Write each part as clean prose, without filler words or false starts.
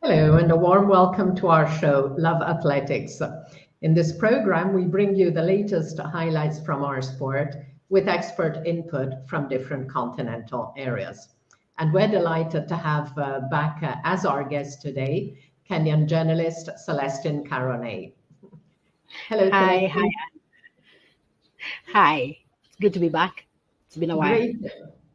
Hello, and a warm welcome to our show, Love Athletics. In this program, we bring you the latest highlights from our sport with expert input from different continental areas. And we're delighted to have back as our guest today, Kenyan journalist Celestine Karoney. Hello, Hi, Celestine. hi. It's good to be back. It's been a while. Great.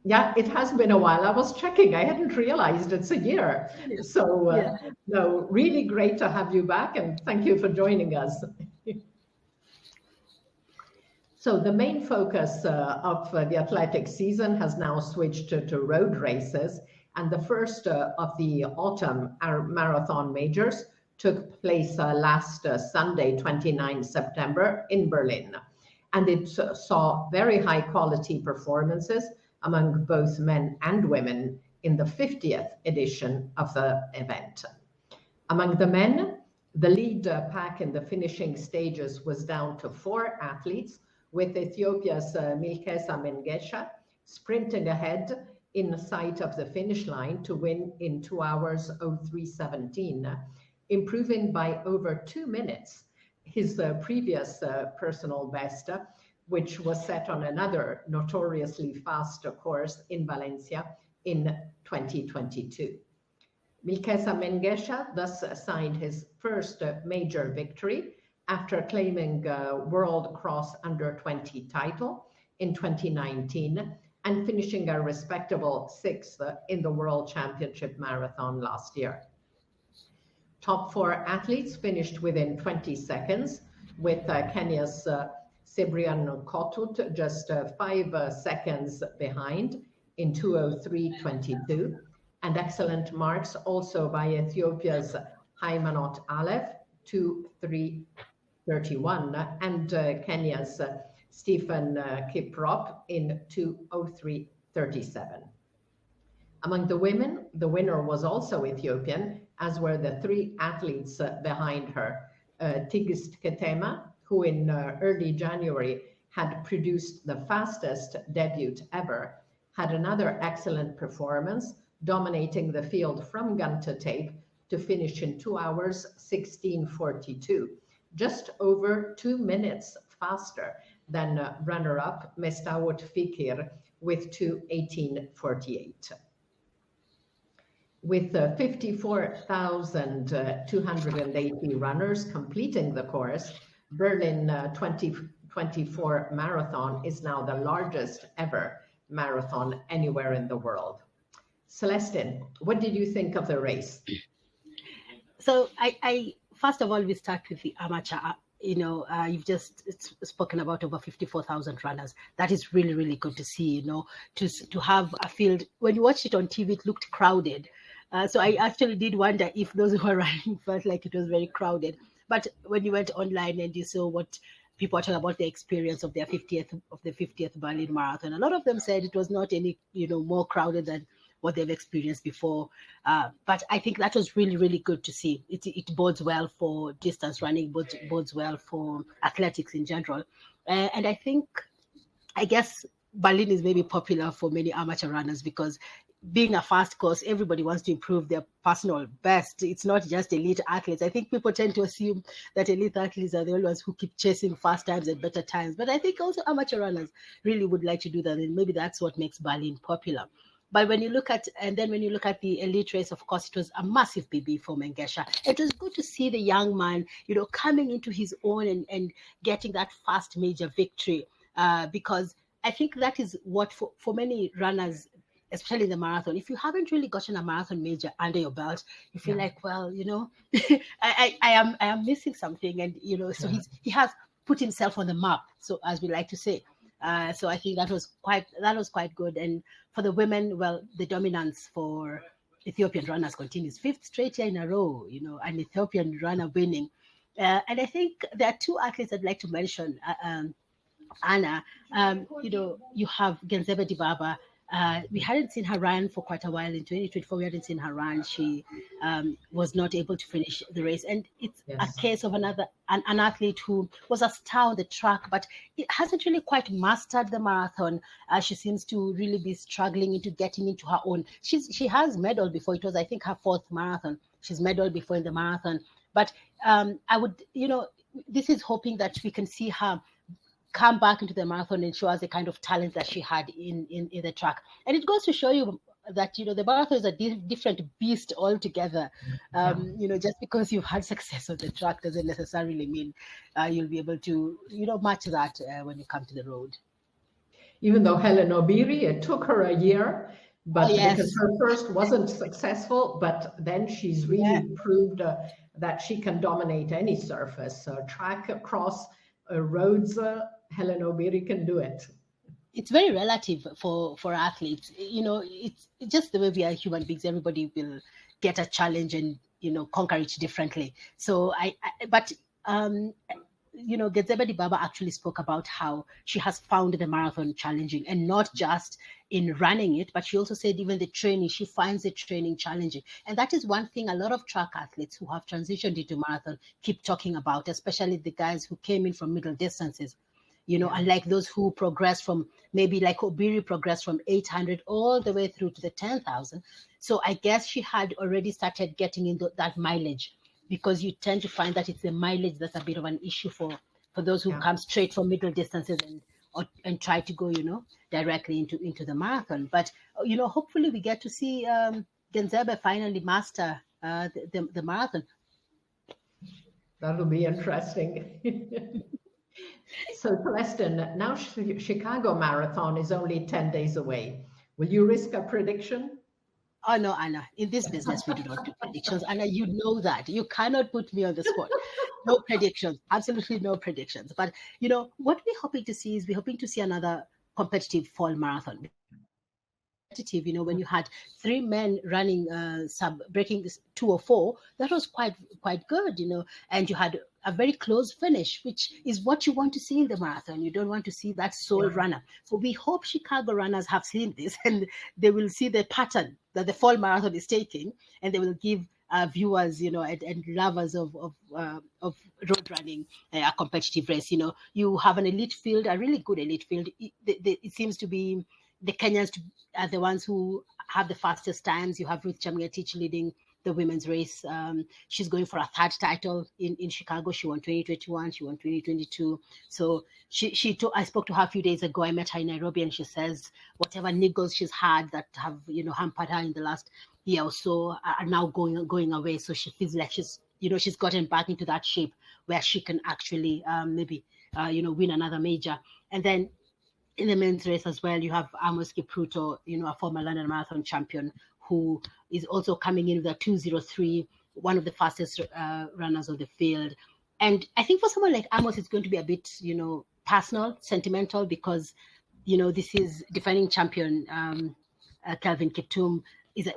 Yeah, it has been a while. I was checking. I hadn't realized it's a year. Yeah. So, Yeah. no, really great to have you back, and thank you for joining us. So the main focus of the athletic season has now switched to road races, and the first of the autumn marathon majors took place last Sunday, 29 September, in Berlin. And it saw very high quality performances among both men and women in the 50th edition of the event. Among the men, the lead pack in the finishing stages was down to 4 athletes, with Ethiopia's Milkesa Mengesha sprinting ahead in sight of the finish line to win in 2 hours 03:17, improving by over 2 minutes his previous personal best, which was set on another notoriously fast course in Valencia in 2022. Milkesa Mengesha thus signed his first major victory after claiming World Cross Under 20 title in 2019 and finishing a respectable 6th in the World Championship Marathon last year. Top 4 athletes finished within 20 seconds, with Kenya's Cyprian Kotut just 5 seconds behind in 2:03:22, and excellent marks also by Ethiopia's Haymanot Aleph, 2:03:31, and Kenya's Stephen Kiprop in 2:03:37. Among the women, the winner was also Ethiopian, as were the 3 athletes behind her. Tigist Ketema, who in early January had produced the fastest debut ever, had another excellent performance, dominating the field from gun to tape to finish in 2 hours 16:42, just over 2 minutes faster than runner-up Mestawot Fikir with 2:18:48. With 54,280 runners completing the course, Berlin 2024 Marathon is now the largest ever marathon anywhere in the world. Celestine, what did you think of the race? So I first of all, we start with the amateur. You've just spoken about over 54,000 runners. That is really, really good to see, to have a field. When you watched it on TV, it looked crowded. So I actually did wonder if those who were running felt like it was very crowded. But when you went online and you saw what people are talking about the experience of their 50th Berlin Marathon, a lot of them said it was not any, more crowded than what they've experienced before. But I think that was really, really good to see. It bodes well for distance running, bodes well for athletics in general. And I guess Berlin is maybe popular for many amateur runners because being a fast course, everybody wants to improve their personal best. It's not just elite athletes. I think people tend to assume that elite athletes are the only ones who keep chasing fast times and better times. But I think also amateur runners really would like to do that. And maybe that's what makes Berlin popular. But when you look at the elite race, of course, it was a massive PB for Mengesha. It was good to see the young man, coming into his own and getting that fast major victory, because I think that is what for many runners, especially in the marathon, if you haven't really gotten a marathon major under your belt, you feel like, well, I am missing something, and so he has put himself on the map, so as we like to say. So I think that was quite good. And for the women, well, the dominance for Ethiopian runners continues. 5th straight year in a row, an Ethiopian runner winning. And I think there are 2 athletes I'd like to mention. Anna, you have Genzebe Dibaba. We hadn't seen her run for quite a while. In 2024, we hadn't seen her run. She was not able to finish the race. And it's a case of an athlete who was a star on the track, but it hasn't really quite mastered the marathon. She seems to really be struggling into getting into her own. She has medaled before. It was, I think, her 4th marathon. She's medaled before in the marathon. But I would, this is hoping that we can see her come back into the marathon and show us the kind of talent that she had in the track. And it goes to show you that, the marathon is a different beast altogether. Just because you've had success on the track doesn't necessarily mean you'll be able to, match that when you come to the road. Even though Hellen Obiri, it took her a year, but because her first wasn't successful, but then she's really proved that she can dominate any surface, track, cross, roads. Hellen Obiri can do it. It's very relative for athletes. It's just the way we are human beings. Everybody will get a challenge and conquer it differently. So Genzebe Dibaba actually spoke about how she has found the marathon challenging, and not just in running it, but she also said even the training, she finds the training challenging. And that is one thing a lot of track athletes who have transitioned into marathon keep talking about, especially the guys who came in from middle distances, unlike those who progress from, maybe like Obiri progressed from 800 all the way through to the 10,000. So I guess she had already started getting into that mileage, because you tend to find that it's the mileage that's a bit of an issue for those who come straight from middle distances and try to go, directly into the marathon. But, hopefully we get to see Genzebe finally master the marathon. That'll be interesting. So, Celestine, now Chicago Marathon is only 10 days away. Will you risk a prediction? Oh, no, Anna, in this business, we do not do predictions. Anna, you know that. You cannot put me on the spot. No predictions, absolutely no predictions. But, what we're hoping to see is another competitive fall marathon. When you had 3 men running breaking 2:04, that was quite good, and you had a very close finish, which is what you want to see in the marathon. You don't want to see that sole runner. So we hope Chicago runners have seen this, and they will see the pattern that the fall marathon is taking, and they will give viewers, and lovers of road running a competitive race. You have an elite field, a really good elite field. It seems to be the Kenyans are the ones who have the fastest times. You have Ruth Chemgetich leading the women's race. She's going for a 3rd title in Chicago. She won 2021. She won 2022. So I spoke to her a few days ago. I met her in Nairobi, and she says whatever niggles she's had that have hampered her in the last year or so are now going away. So she feels like she's gotten back into that shape where she can actually maybe win another major. And then in the men's race as well, you have Amos Kipruto, a former London Marathon champion, who is also coming in with a 2:03, one of the fastest runners of the field. And I think for someone like Amos, it's going to be a bit, personal, sentimental, because, this is defending champion Kelvin Kiptum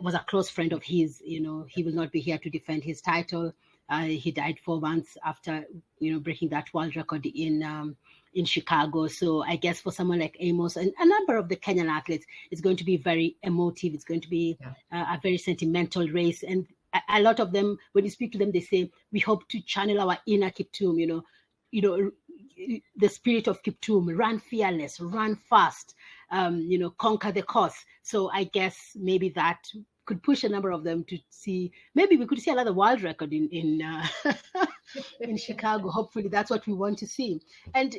was a close friend of his. He will not be here to defend his title. He died 4 months after, breaking that world record in Chicago. So I guess for someone like Amos and a number of the Kenyan athletes, it's going to be very emotive. It's going to be a very sentimental race. And a lot of them, when you speak to them, they say, we hope to channel our inner Kiptum, the spirit of Kiptum, run fearless, run fast, conquer the course. So I guess maybe that could push a number of them to see, maybe we could see another world record in in Chicago. Hopefully that's what we want to see. And,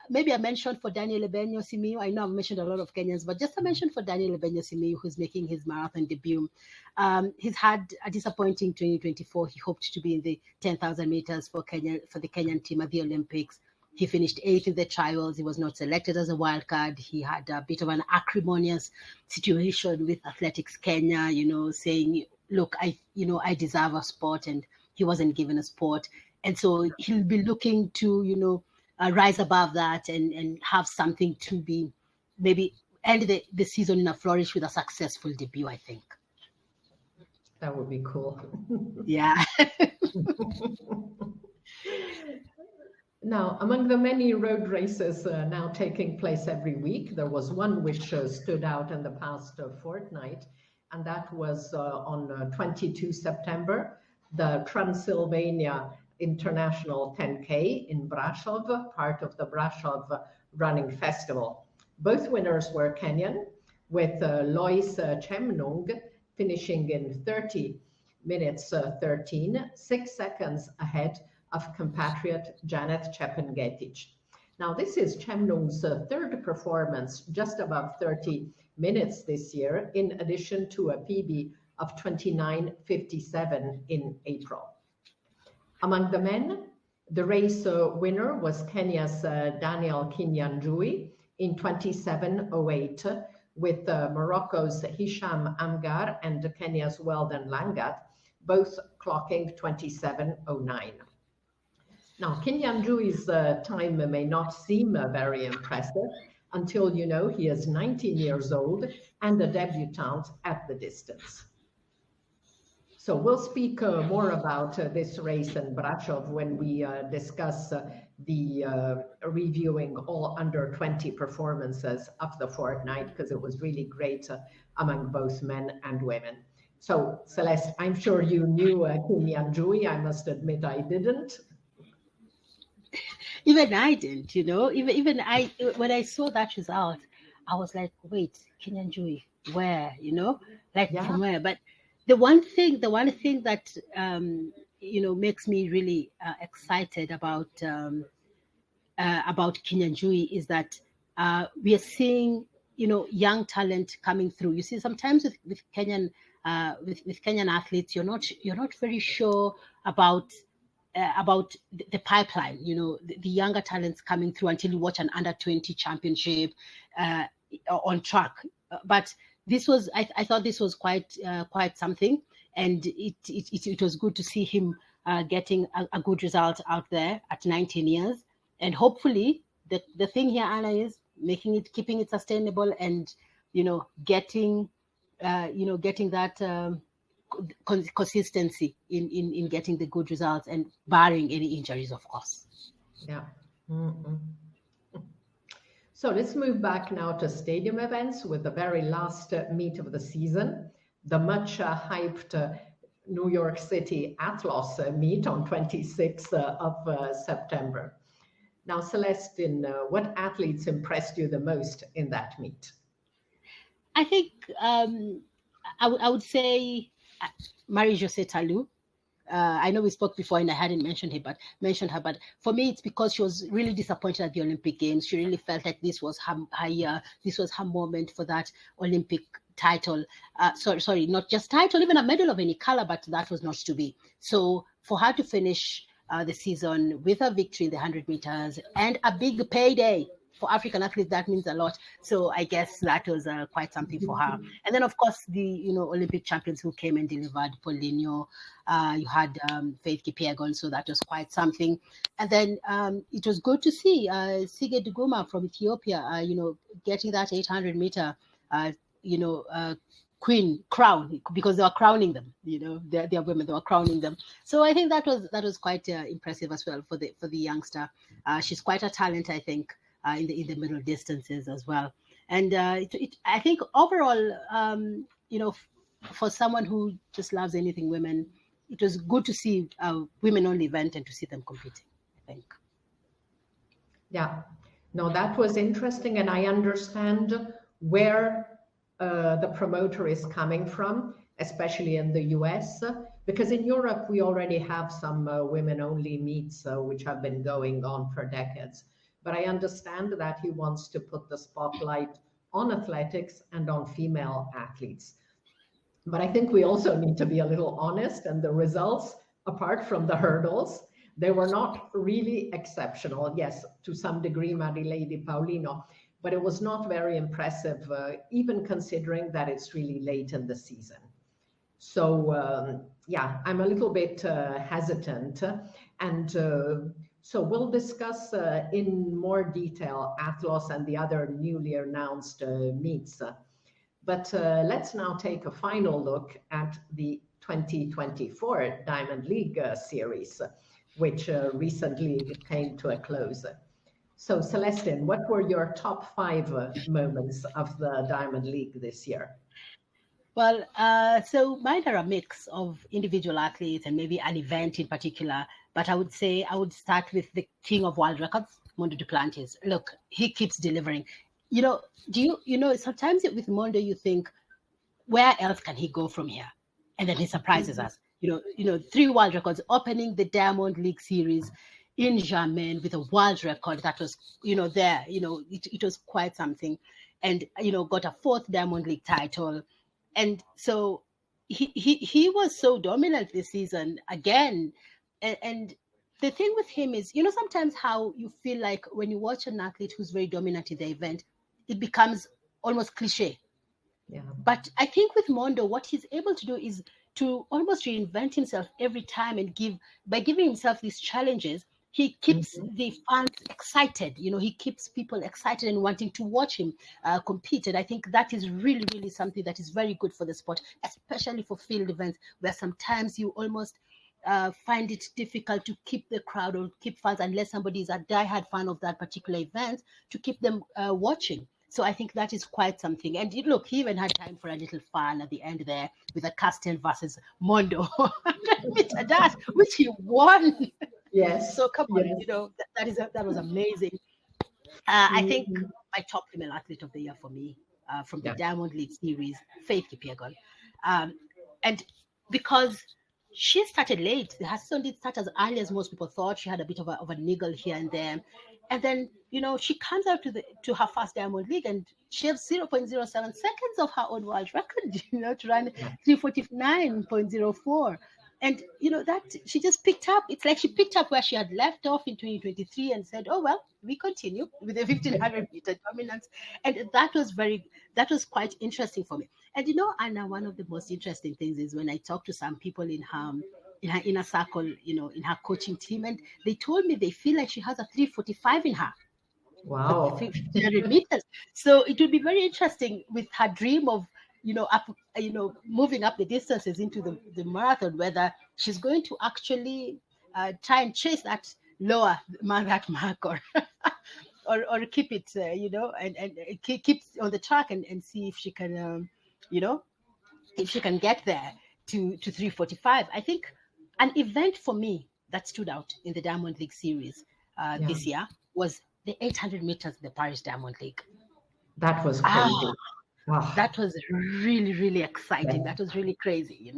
maybe a mention for Daniel Ebenyo Simiyu. I know I've mentioned a lot of Kenyans, but just a mention for Daniel Ebenyo Simiyu, who's making his marathon debut. He's had a disappointing 2024. He hoped to be in the 10,000 meters for the Kenyan team at the Olympics. He finished 8th in the trials. He was not selected as a wild card. He had a bit of an acrimonious situation with Athletics Kenya, saying, look, I deserve a spot, and he wasn't given a spot. And so he'll be looking to, rise above that and have something to be, maybe end the season in a flourish with a successful debut, I think. That would be cool. Yeah. Now, among the many road races now taking place every week, there was one which stood out in the past fortnight, and that was on 22 September, the Transylvania International 10K in Brasov, part of the Brasov Running Festival. Both winners were Kenyan, with Lois Chemnung finishing in 30 minutes 13, 6 seconds ahead of compatriot Janet Chepngetich. Now, this is Chemnung's third performance, just above 30 minutes this year, in addition to a PB of 29.57 in April. Among the men, the race winner was Kenya's Daniel Kinyanjui in 27.08, with Morocco's Hisham Amgar and Kenya's Weldon Langat both clocking 27.09. Now, Kinyanjui's time may not seem very impressive until you know he is 19 years old and a debutant at the distance. So we'll speak more about this race in Brasov when we discuss the reviewing all under 20 performances of the fortnight, because it was really great among both men and women. So Celeste, I'm sure you knew Kinyanjui. I must admit I didn't. Even I didn't, you know, even I, when I saw that result, I was like, wait, Kinyanjui, where, you know, like from where? But the one thing that, you know, makes me really excited about Kinyanjui is that we are seeing, you know, young talent coming through. You see, sometimes with Kenyan athletes, you're not very sure about the pipeline, you know, the younger talents coming through until you watch an under-20 championship on track. But this was, I thought this was quite something, and it was good to see him getting a good result out there at 19 years. And hopefully the thing here, Anna, is keeping it sustainable, and, you know, getting that consistency in getting the good results, and barring any injuries, of course. Yeah. Mm-hmm. So let's move back now to stadium events with the very last meet of the season, the much hyped New York City Atlas meet on 26th of September. Now, Celestine, what athletes impressed you the most in that meet? I think I would say Marie-Josée Talou. I know we spoke before and I hadn't mentioned her, but for me it's because she was really disappointed at the Olympic Games. She really felt like this was her year, this was her moment for that Olympic title. Sorry, not just title, even a medal of any color, but that was not to be. So for her to finish the season with a victory in the 100 meters and a big payday for African athletes, that means a lot. So I guess that was quite something for her. And then, of course, the Olympic champions who came and delivered, Paulinho, you had Faith Kipyegon, so that was quite something. And then it was good to see Sige Duguma from Ethiopia, getting that 800 meter, queen crown, because they were crowning them. They're women, they were crowning them. So I think that was quite impressive as well for the youngster. She's quite a talent, I think. In the middle distances as well, and I think overall, for someone who just loves anything women, it was good to see a women-only event and to see them competing, I think. Yeah, no, that was interesting, and I understand where the promoter is coming from, especially in the US, because in Europe we already have some women-only meets which have been going on for decades. But I understand that he wants to put the spotlight on athletics and on female athletes. But I think we also need to be a little honest, and the results, apart from the hurdles, they were not really exceptional. Yes, to some degree, Marilady Paulino, but it was not very impressive, even considering that it's really late in the season. So, yeah, I'm a little bit hesitant, and so we'll discuss in more detail Atlas and the other newly announced meets. But let's now take a final look at the 2024 Diamond League series, which recently came to a close. So Celestine, what were your top 5 moments of the Diamond League this year? Well, so mine are a mix of individual athletes and maybe an event in particular. But I would say I would start with the king of world records, Mondo Duplantis. Look, he keeps delivering. Sometimes with Mondo you think, where else can he go from here? And then he surprises us. 3 world records, opening the Diamond League series in Germain with a world record that was, there, it was quite something. And, got a 4th Diamond League title. And so he was so dominant this season again. And the thing with him is, sometimes how you feel like when you watch an athlete who's very dominant in the event, it becomes almost cliche. Yeah. But I think with Mondo, what he's able to do is to almost reinvent himself every time, and by giving himself these challenges, he keeps the fans excited. He keeps people excited and wanting to watch him compete. And I think that is really, really something that is very good for the sport, especially for field events, where sometimes you almost find it difficult to keep the crowd or keep fans, unless somebody is a diehard fan of that particular event, to keep them watching. So I think that is quite something. And look, he even had time for a little fun at the end there with a Castel versus Mondo 100-meter dash, which he won. Yes. So come on, that was amazing. I think my top female athlete of the year for me, from the Diamond League series, Faith Kipyegon, and because she started late, her season did start as early as most people thought. She had a bit of a niggle here and there, and then she comes out to her first Diamond League, and she has 0.07 seconds of her own world record, to run 3:49.04. And that she just picked up. It's like she picked up where she had left off in 2023 and said, "Oh well, we continue with the 1500-meter dominance." And that was quite interesting for me. And Anna, one of the most interesting things is when I talk to some people in her inner circle, in her coaching team, and they told me they feel like she has a 3:45 in her. Wow. 1500 meters. So it would be very interesting with her dream of moving up the distances into the marathon, whether she's going to actually try and chase that lower that mark, or keep it, and keep on the track and see if she can, if she can get there to 3:45. I think an event for me that stood out in the Diamond League series this year was the 800 meters in the Paris Diamond League. That was crazy. Wow. That was really, really exciting. That was really crazy,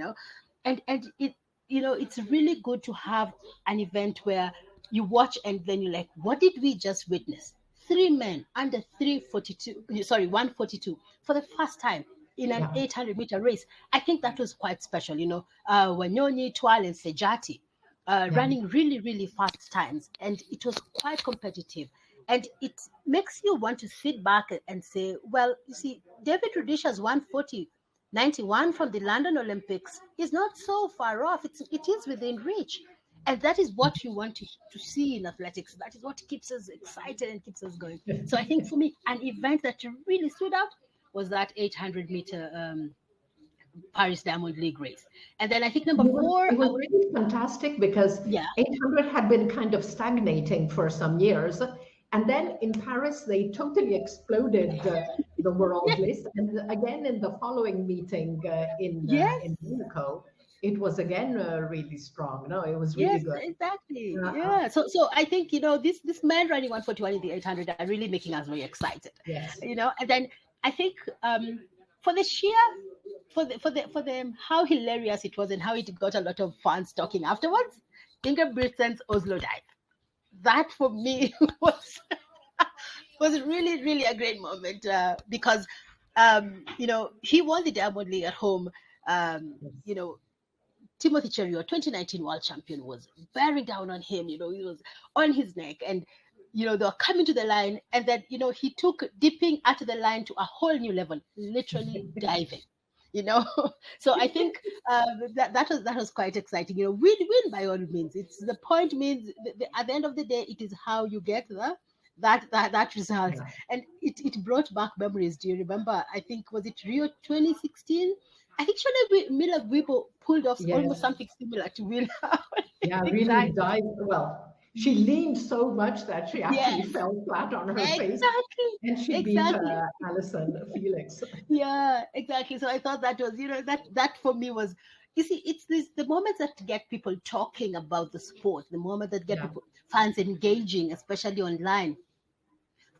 and it, it's really good to have an event where you watch and then you're like, what did we just witness? 3 men under 142 for the first time in an 800-meter race. I think that was quite special, Wanyonyi, Twal, and Sejati running really, really fast times, and it was quite competitive. And it makes you want to sit back and say, well, you see, David Rudisha's 140.91 from the London Olympics is not so far off. It is within reach. And that is what you want to see in athletics. That is what keeps us excited and keeps us going. So I think for me, an event that really stood out was that 800-meter Paris Diamond League race. And then I think number 4... It was really fantastic because 800 had been kind of stagnating for some years. And then in Paris, they totally exploded the world list. And again, in the following meeting in Monaco, it was again really strong. No, it was really good. Exactly. Yeah. So I think this man running 141 in the 800 are really making us very excited. Yes. And then I think for the how hilarious it was and how it got a lot of fans talking afterwards, Inga Britten's Oslo dive. That for me was really, really a great moment because he won the Diamond League at home. Timothy Cheruiyot, 2019 world champion, was bearing down on him. He was on his neck, and they were coming to the line, and then he took dipping at the line to a whole new level, literally diving. So I think that was quite exciting. Win by all means. It's the point means at the end of the day, it is how you get that result, and it brought back memories. Do you remember? I think was it Rio 2016? I think Shona Miller-Wibo pulled off almost something similar to Will. Really dived well. She leaned so much that she actually fell flat on her face. And she beat Alison Felix. Yeah, exactly. So I thought that was, that for me was, you see, it's the moments that get people talking about the sport, the moment that get fans engaging, especially online.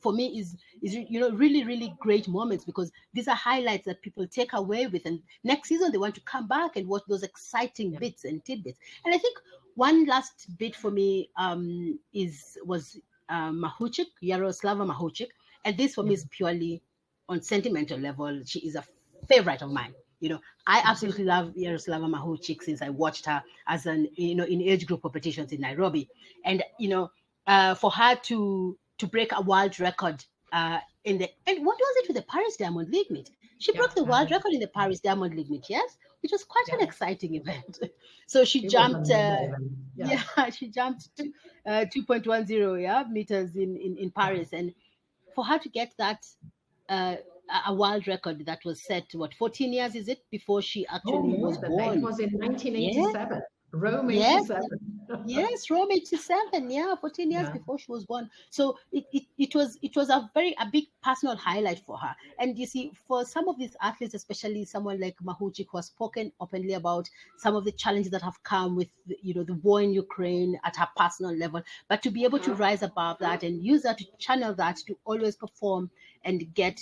for me is really, really great moments, because these are highlights that people take away with, and next season they want to come back and watch those exciting bits and tidbits. And I think one last bit for me was Mahuchik, Yaroslava Mahuchik, and this for me is purely on sentimental level. She is a favorite of mine. I absolutely love Yaroslava Mahuchik since I watched her as in age group competitions in Nairobi, and for her to break a world record and what was it with the Paris Diamond League meet? She broke the world record in the Paris Diamond League meet, yes, which was quite an exciting event. So she jumped, she jumped 2.10 meters in Paris, and for her to get that a world record that was set, 14 years is it, before she actually was born? It was in 1987. Rome 87. Yes, Rome 87. Yeah, 14 years before she was born. So it was a big personal highlight for her. And you see, for some of these athletes, especially someone like Mahuchik, who has spoken openly about some of the challenges that have come with the war in Ukraine at her personal level, but to be able to rise above that and use that to channel that to always perform and get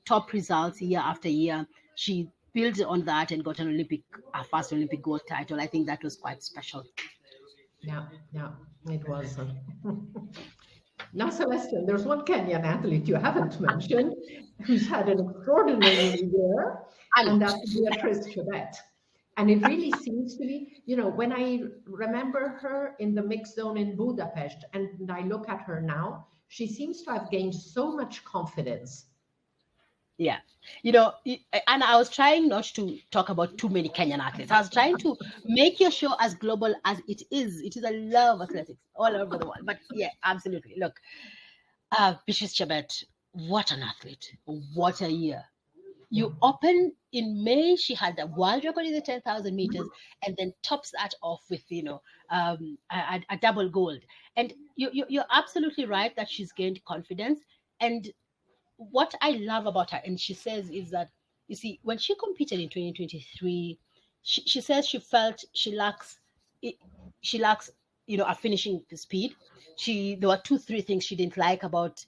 top results year after year, she built on that and got a first Olympic gold title. I think that was quite special. Yeah, it was. Now, Celestine, there's one Kenyan athlete you haven't mentioned who's had an extraordinary year, and that's Beatrice Chebet. And it really seems to be, when I remember her in the mixed zone in Budapest, and I look at her now, she seems to have gained so much confidence. Yeah. And I was trying not to talk about too many Kenyan athletes. I was trying to make your show as global as it is. It is a love athletics all over the world. But yeah, absolutely. Look, Beatrice Chebet, what an athlete. What a year. You open in May, she had a world record in the 10,000 meters, and then tops that off with, a double gold. And you're absolutely right that she's gained confidence. And what I love about her, and she says, is that, you see, when she competed in 2023, she says she felt she lacks, a finishing speed. There were 2-3 things she didn't like about,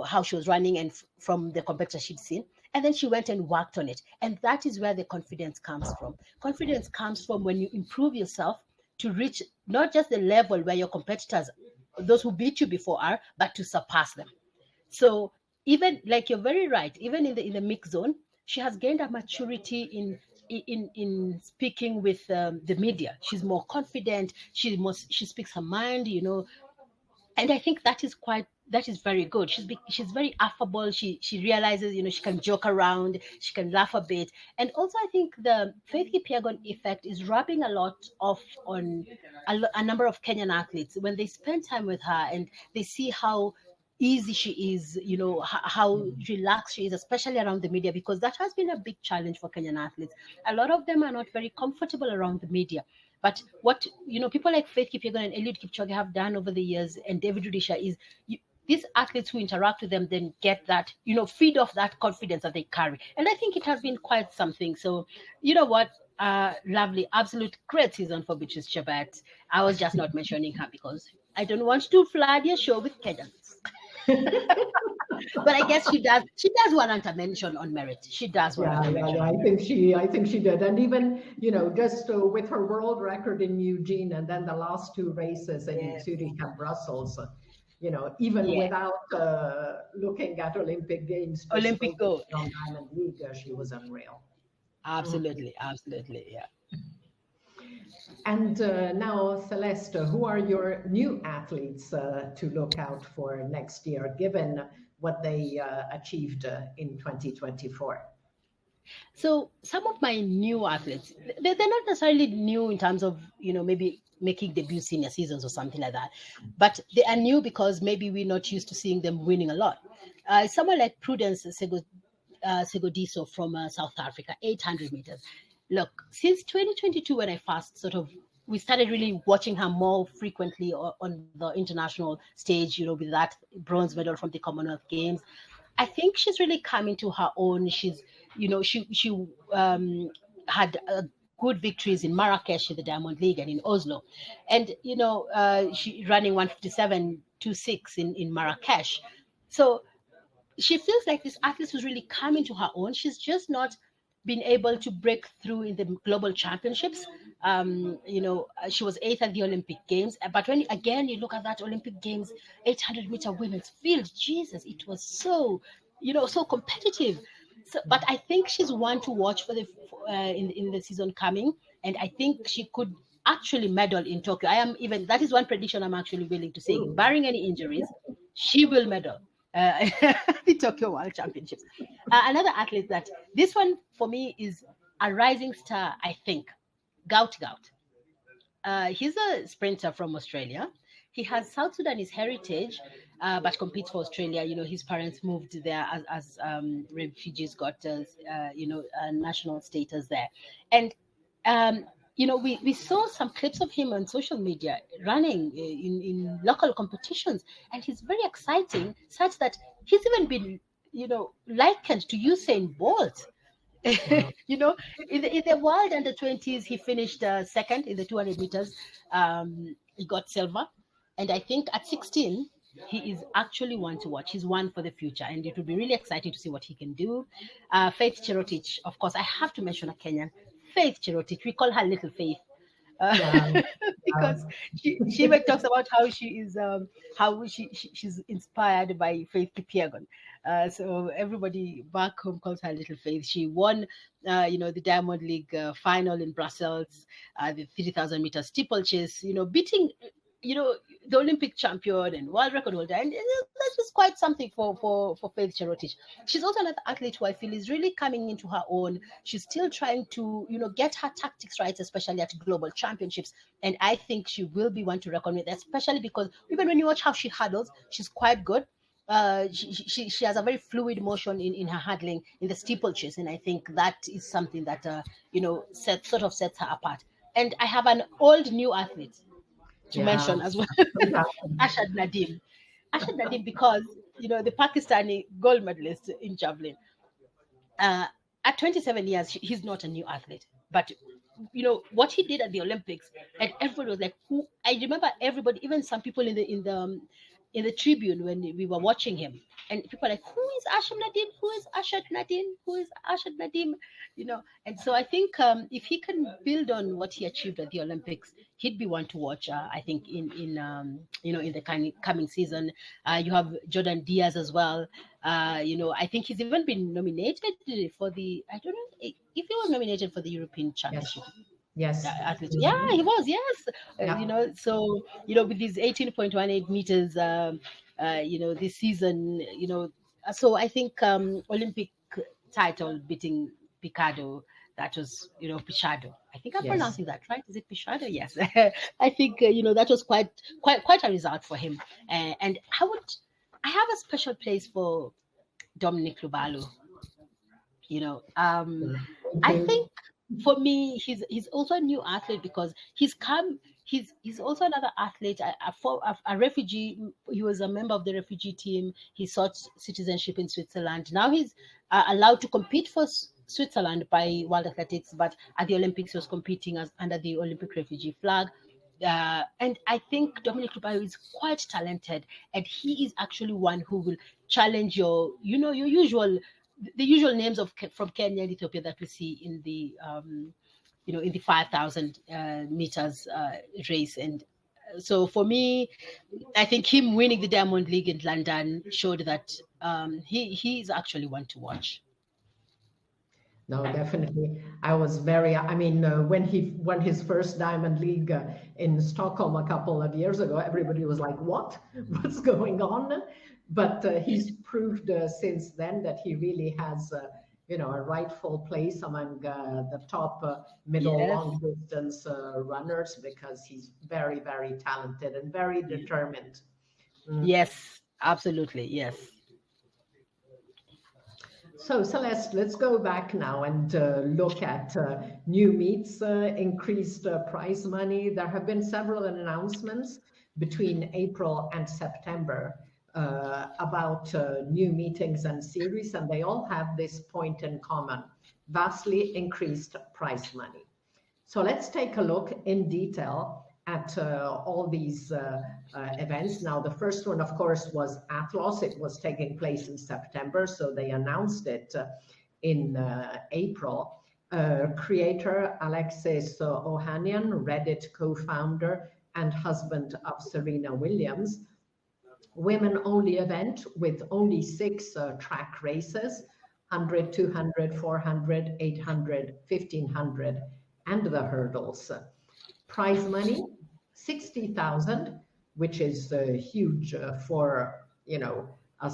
how she was running and from the competitor she'd seen. And then she went and worked on it. And that is where the confidence comes from. Confidence comes from when you improve yourself to reach not just the level where your competitors, those who beat you before are, but to surpass them. So even, like, you're very right, even in the mix zone, she has gained a maturity in speaking with the media. She's more confident. She speaks her mind, and I think that is very good. She's very affable. She realizes, she can joke around, she can laugh a bit. And also I think the Faith Kipyegon effect is rubbing a lot off on a number of Kenyan athletes when they spend time with her and they see how easy she is, how relaxed she is, especially around the media, because that has been a big challenge for Kenyan athletes. A lot of them are not very comfortable around the media. But what people like Faith Kipyegon and Eliud Kipchoge have done over the years, and David Rudisha, is these athletes who interact with them then get that, feed off that confidence that they carry. And I think it has been quite something. So, what? Lovely, absolute great season for Beatrice Chebet. I was just not mentioning her because I don't want to flood your show with Kenyans. But I guess she does warrant a mention on merit. She does warrant a mention. I think she did. And even, just with her world record in Eugene and then the last 2 races in Zurich and Brussels, even without looking at Olympic Games, Olympic gold on Diamond League, she was unreal. Absolutely, yeah. And now, Celeste, who are your new athletes to look out for next year, given what they achieved in 2024? So some of my new athletes, they're not necessarily new in terms of, maybe making debut senior seasons or something like that, but they are new because maybe we're not used to seeing them winning a lot. Someone like Prudence Segodiso from South Africa, 800 meters. Look, since 2022, when I first we started really watching her more frequently on the international stage, with that bronze medal from the Commonwealth Games, I think she's really come into her own. She's, she had good victories in Marrakesh in the Diamond League and in Oslo. And, she running 157.26 in Marrakesh. So she feels like this athlete who's really come into her own. She's just not been able to break through in the global championships. She was eighth at the Olympic Games. But when again you look at that Olympic Games 800-meter women's field, Jesus, it was so, so competitive. So, but I think she's one to watch for the in the season coming, and I think she could actually medal in Tokyo. That is one prediction I'm actually willing to say, barring any injuries, she will medal the Tokyo World Championships. Another athlete that this one for me is a rising star, I think, Gout. He's a sprinter from Australia. He has South Sudanese heritage, but competes for Australia. His parents moved there as refugees, got national status there, and we saw some clips of him on social media running in local competitions, and he's very exciting, such that he's even been, likened to Usain Bolt. Wow. In the world under 20s, he finished second in the 200 meters. He got silver, and I think at 16, he is actually one to watch. He's one for the future, and it will be really exciting to see what he can do. Faith Cherotich, of course, I have to mention a Kenyan. Faith Cherotich, we call her Little Faith, because she even talks about how she is, she's inspired by Faith Kipyegon. So everybody back home calls her Little Faith. She won, the Diamond League final in Brussels, the 3,000 meter steeplechase, beating, the Olympic champion and world record holder, and that's just quite something for Faith Cherotich. She's also another athlete who I feel is really coming into her own. She's still trying to, get her tactics right, especially at global championships. And I think she will be one to reckon with, especially because even when you watch how she hurdles, she's quite good. She has a very fluid motion in her hurdling in the steeplechase, and I think that is something that sets her apart. And I have an old new athlete to mention as well, Ashad Nadim. Ashad Nadim, because the Pakistani gold medalist in javelin. At 27 years, he's not a new athlete, but what he did at the Olympics, and everybody was like, "Who?" I remember everybody, even some people in the tribune when we were watching him, and people are like, "Who is Ashad Nadim? Who is Ashad Nadim? Who is Ashad Nadim?" And so I think if he can build on what he achieved at the Olympics, he'd be one to watch. I think in the coming season. You have Jordan Diaz as well. I think he's even been nominated for the, I don't know if he was nominated for the European Championship. Yes. Yeah, he was. Yes. Yeah. So with these 18.18 meters, this season, so I think Olympic title beating Picado. That was, Pichado. I think I'm pronouncing that right. Is it Pichado? Yes. I think that was quite a result for him. And I have a special place for Dominic Lubalu. I think for me, he's also a new athlete because he's also another athlete, a refugee. He was a member of the refugee team. He sought citizenship in Switzerland. Now he's allowed to compete for Switzerland by World Athletics, but at the Olympics he was competing under the Olympic refugee flag. And I think Dominic Lubalu is quite talented, and he is actually one who will challenge your usual names from Kenya and Ethiopia that we see in the in the 5,000 meters race. And so for me, I think him winning the Diamond League in London showed that he is actually one to watch. No, definitely. When he won his first Diamond League in Stockholm a couple of years ago, everybody was like, what? What's going on? But he's proved since then that he really has, a rightful place among the top middle long distance runners, because he's very, very talented and very determined. Yes, absolutely. Yes. So Celeste, let's go back now and look at new meets, increased prize money. There have been several announcements between April and September about new meetings and series, and they all have this point in common: vastly increased prize money. So let's take a look in detail at all these events. Now, the first one, of course, was Athlos. It was taking place in September, so they announced it in April. Creator Alexis Ohanian, Reddit co-founder and husband of Serena Williams. Women-only event with only 6 track races, 100, 200, 400, 800, 1500, and the hurdles. Prize money, 60,000, which is huge for, you know, a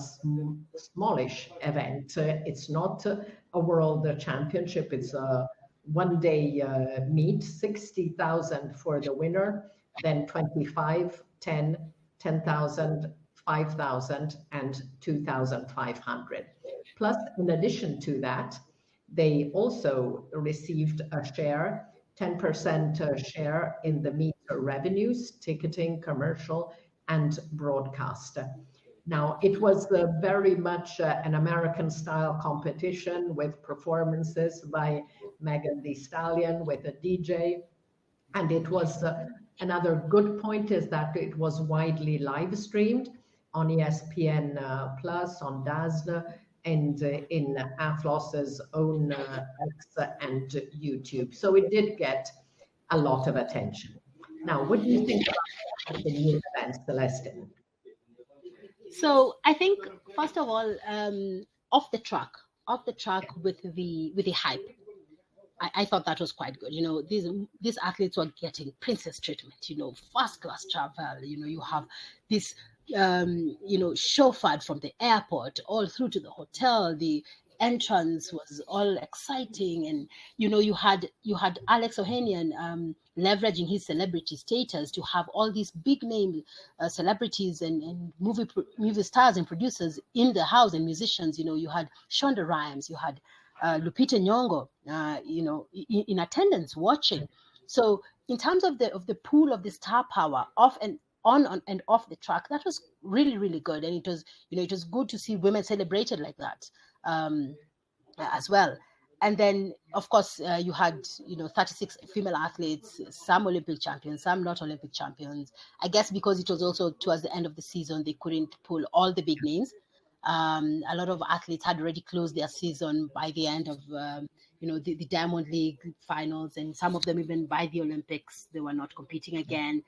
smallish event. It's not a world championship. It's a one-day meet, 60,000 for the winner, then 25, 10, 10,000, 5,000, and 2,500. Plus, in addition to that, they also received a share, 10% share in the meet revenues, ticketing, commercial, and broadcast. Now, it was very much an American-style competition with performances by Megan Thee Stallion with a DJ. And it was another good point is that it was widely live streamed on ESPN Plus, on DAZN, and in Athlos's own X and YouTube. So it did get a lot of attention. Now, what do you think about the new event, Celestine? So I think, first of all, off the track with the hype, I thought that was quite good. You know, these athletes were getting princess treatment. You know, first class travel. You know, you have this chauffeured from the airport all through to the hotel. The entrance was all exciting, and you had Alex Ohanian leveraging his celebrity status to have all these big name celebrities and movie stars and producers in the house, and musicians. You know, you had Shonda Rhimes, you had Lupita Nyong'o, in attendance watching. So in terms of the pool of the star power off and on and off the track, that was really, really good. And it was good to see women celebrated like that as well. And then, of course, you had 36 female athletes, some Olympic champions, some not Olympic champions. I guess because it was also towards the end of the season, they couldn't pull all the big names. A lot of athletes had already closed their season by the end of the Diamond League finals, and some of them even by the Olympics they were not competing again.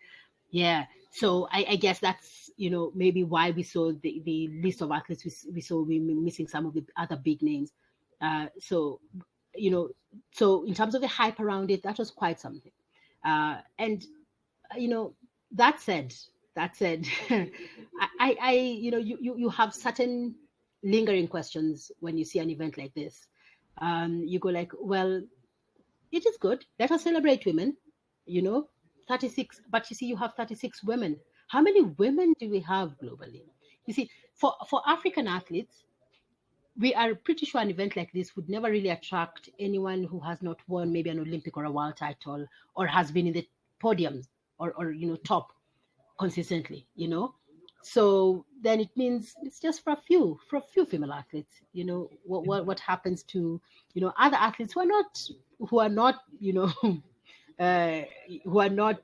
Yeah, so I guess that's maybe why we saw the list of athletes we saw we missing some of the other big names. So in terms of the hype around it, that was quite something. And that said, you have certain lingering questions when you see an event like this. You go like, well, it is good. Let us celebrate women, 36, but you see, you have 36 women. How many women do we have globally? You see, for African athletes, we are pretty sure an event like this would never really attract anyone who has not won maybe an Olympic or a world title, or has been in the podiums or top consistently, So then it means it's just for a few female athletes. What happens to other athletes who are not not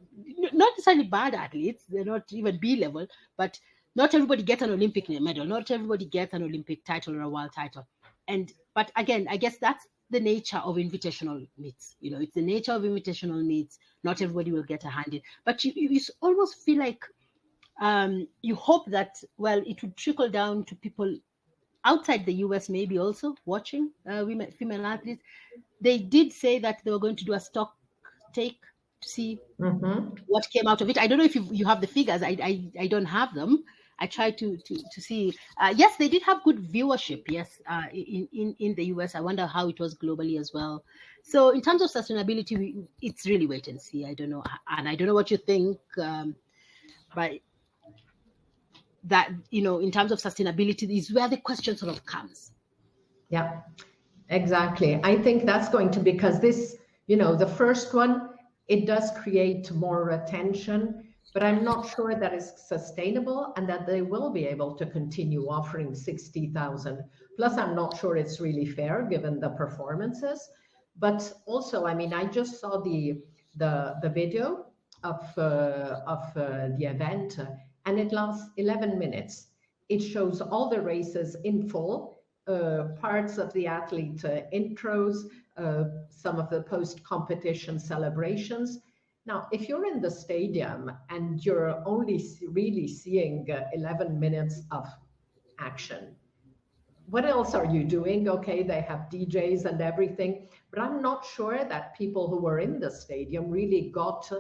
necessarily bad athletes. They're not even B level, but not everybody gets an Olympic medal. Not everybody gets an Olympic title or a world title. But again, I guess that's the nature of invitational meets. It's the nature of invitational meets. Not everybody will get a hand in, but you almost feel like you hope that, well, it would trickle down to people outside the US, maybe also watching female athletes. They did say that they were going to do a stock take to see what came out of it. I don't know if you have the figures. I don't have them. I tried to see. Yes, they did have good viewership. Yes, in the US. I wonder how it was globally as well. So in terms of sustainability, it's really wait and see. I don't know, and I don't know what you think. But that in terms of sustainability is where the question sort of comes. Yeah, exactly. I think that's going to, because this, the first one, it does create more attention, but I'm not sure that it's sustainable and that they will be able to continue offering 60,000. Plus, I'm not sure it's really fair given the performances. But also, I mean, I just saw the video the event, and it lasts 11 minutes. It shows all the races in full, parts of the athlete intros, some of the post-competition celebrations. Now, if you're in the stadium and you're only really seeing 11 minutes of action, what else are you doing? Okay, they have DJs and everything, but I'm not sure that people who were in the stadium really got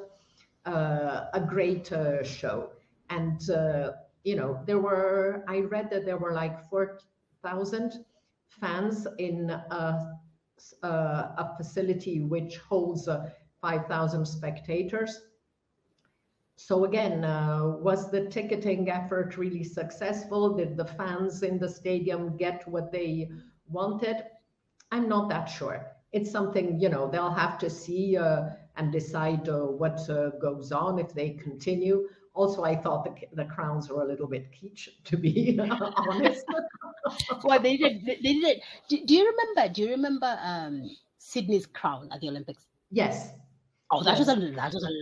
a great show. And I read that there were like 4,000 fans in a facility which holds 5,000 spectators. So again, was the ticketing effort really successful? Did the fans in the stadium get what they wanted? I'm not that sure. It's something, they'll have to see and decide what goes on if they continue. Also, I thought the crowns were a little bit kitsch, to be honest. Well, they did. Do you remember Sydney's crown at the Olympics? Yes. Oh, that was a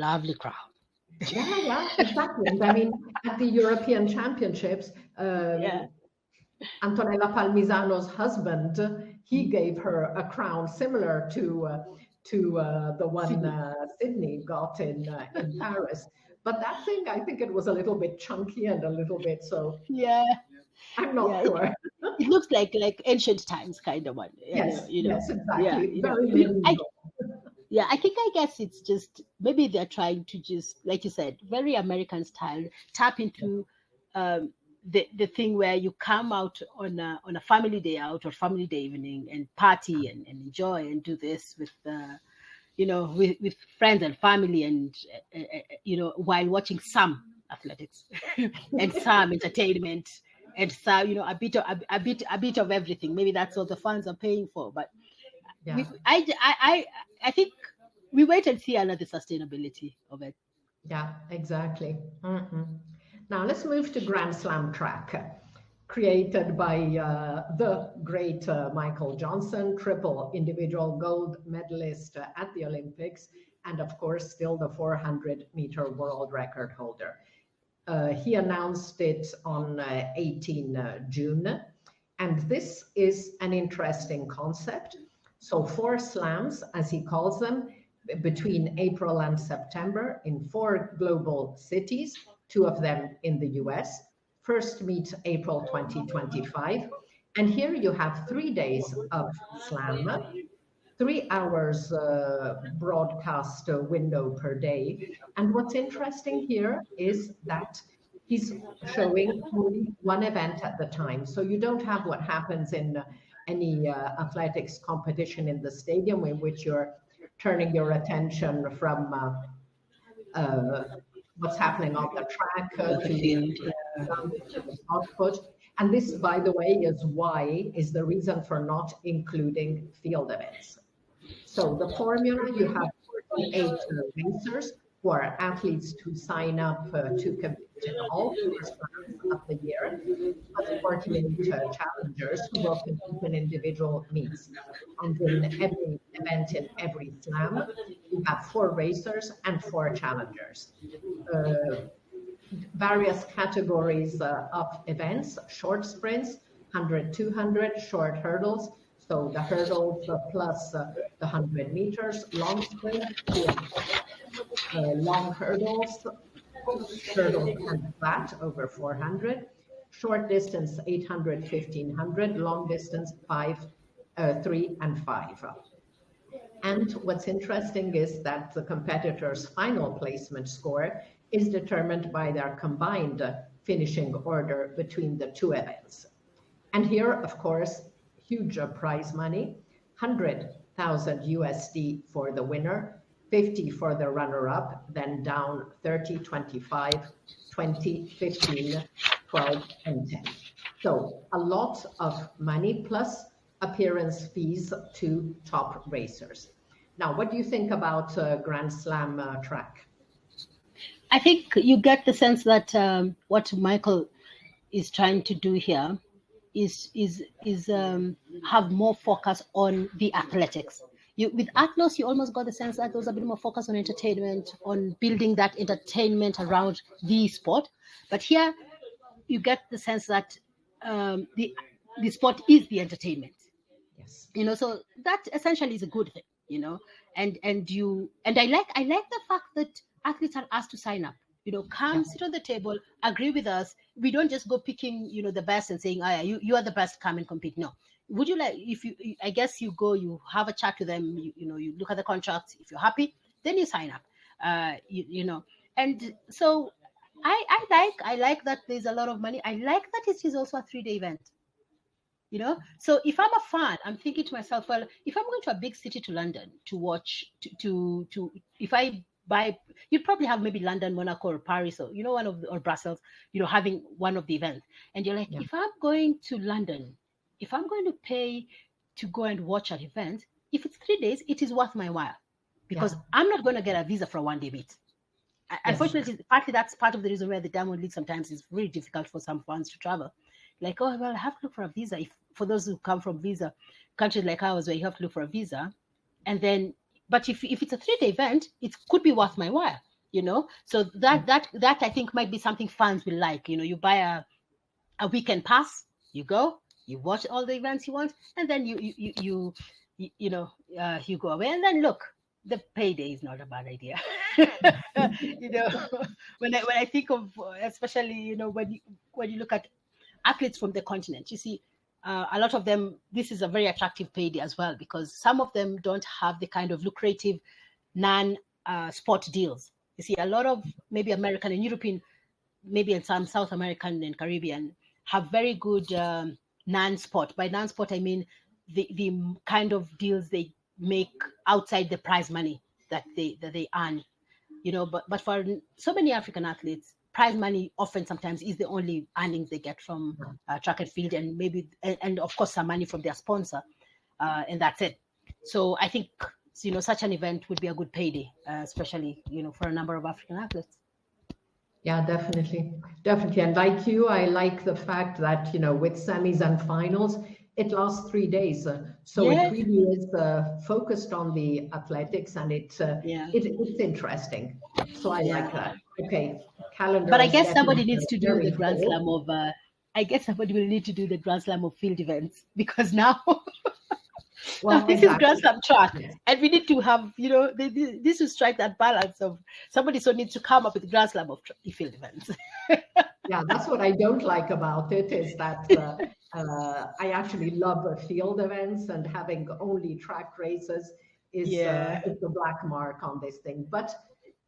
lovely crown. Yeah, exactly. And I mean, at the European Championships, Antonella Palmisano's husband, he gave her a crown similar to the one Sydney got in Paris. But that thing, I think it was a little bit chunky and a little bit so. Yeah. I'm not sure. It looks like ancient times kind of one. Yes, yes, exactly. Yeah, very medieval. I guess it's just maybe they're trying to just, like you said, very American style, tap into the thing where you come out on a family day out or family day evening and party and enjoy and do this with with friends and family and while watching some athletics and some entertainment and some a bit of everything. Maybe that's what the fans are paying for, but. Yeah. I think we wait and see another sustainability of it. Yeah, exactly. Mm-hmm. Now let's move to Grand Slam track, created by the great Michael Johnson, triple individual gold medalist at the Olympics, and of course still the 400-meter world record holder. He announced it on 18 June, and this is an interesting concept. So 4 slams, as he calls them, between April and September in 4 global cities, 2 of them in the US. First meet April 2025. And here you have 3 days of slam, 3 hours broadcast window per day. And what's interesting here is that he's showing only one event at the time. So you don't have what happens in any athletics competition in the stadium in which you're turning your attention from what's happening on the track to the output. And this, by the way, is the reason for not including field events. So the formula, you have 48 racers who are athletes to sign up to compete in all 4 slams of the year, plus 48 challengers who will compete in individual meets. And in every event in every slam, you have 4 racers and 4 challengers. Various categories of events: short sprints, 100, 200, short hurdles. So the hurdles plus the 100 meters, long sprint, long hurdles and flat over 400, short distance 800, 1500, long distance 5, 3 and 5. And what's interesting is that the competitor's final placement score is determined by their combined finishing order between the 2 events. And here, of course, huge prize money, 100,000 USD for the winner, 50 for the runner-up, then down 30, 25, 20, 15, 12, and 10. So a lot of money plus appearance fees to top racers. Now, what do you think about Grand Slam track? I think you get the sense that what Michael is trying to do here is have more focus on the athletics. With Atlas, you almost got the sense that there was a bit more focus on entertainment, on building that entertainment around the sport. But here, you get the sense that the sport is the entertainment. Yes. So that essentially is a good thing, and I like the fact that athletes are asked to sign up. Come sit on the table, agree with us. We don't just go picking, the best and saying, you are the best, come and compete. No. Would you like, I guess you go, you have a chat with them, you look at the contracts. If you're happy, then you sign up. And so I like that there's a lot of money. I like that it is also a 3-day event. So if I'm a fan, I'm thinking to myself, well, if I'm going to a big city to London to watch, if I buy, you'd probably have maybe London, Monaco, or Paris, or or Brussels, having one of the events, and you're like, if I'm going to London, if I'm going to pay to go and watch an event, if it's 3 days, it is worth my while, because I'm not going to get a visa for a 1-day meet. Unfortunately, partly that's part of the reason why the Diamond League sometimes is really difficult for some fans to travel. Like, oh, well, I have to look for a visa. For those who come from visa countries like ours, where you have to look for a visa, and then, but if it's a 3-day event, it could be worth my while, So that I think might be something fans will like. You buy a weekend pass, you go, you watch all the events you want, and then you go away, and then look, the payday is not a bad idea. When I think of, especially, when you look at athletes from the continent, you see a lot of them, this is a very attractive payday as well, because some of them don't have the kind of lucrative non-sport deals. You see, a lot of maybe American and European, maybe in some South American and Caribbean, have very good non-sport. By non-sport, I mean the kind of deals they make outside the prize money that they earn. But for so many African athletes, prize money often sometimes is the only earnings they get from track and field, and maybe and of course some money from their sponsor, and that's it. So I think such an event would be a good payday, especially for a number of African athletes. Yeah, definitely. And like you, I like the fact that with semis and finals, it lasts 3 days, so it really is focused on the athletics, and it's interesting. So I like that. Okay, calendar. But I guess somebody needs to do the Grand Slam of. I guess somebody will need to do the Grand Slam of field events, because now. Well, this is Grand Slam track, and we need to have this will strike that balance of somebody needs to come up with the Grand Slam of field events. Yeah, that's what I don't like about it, is that I actually love field events, and having only track races is the black mark on this thing. But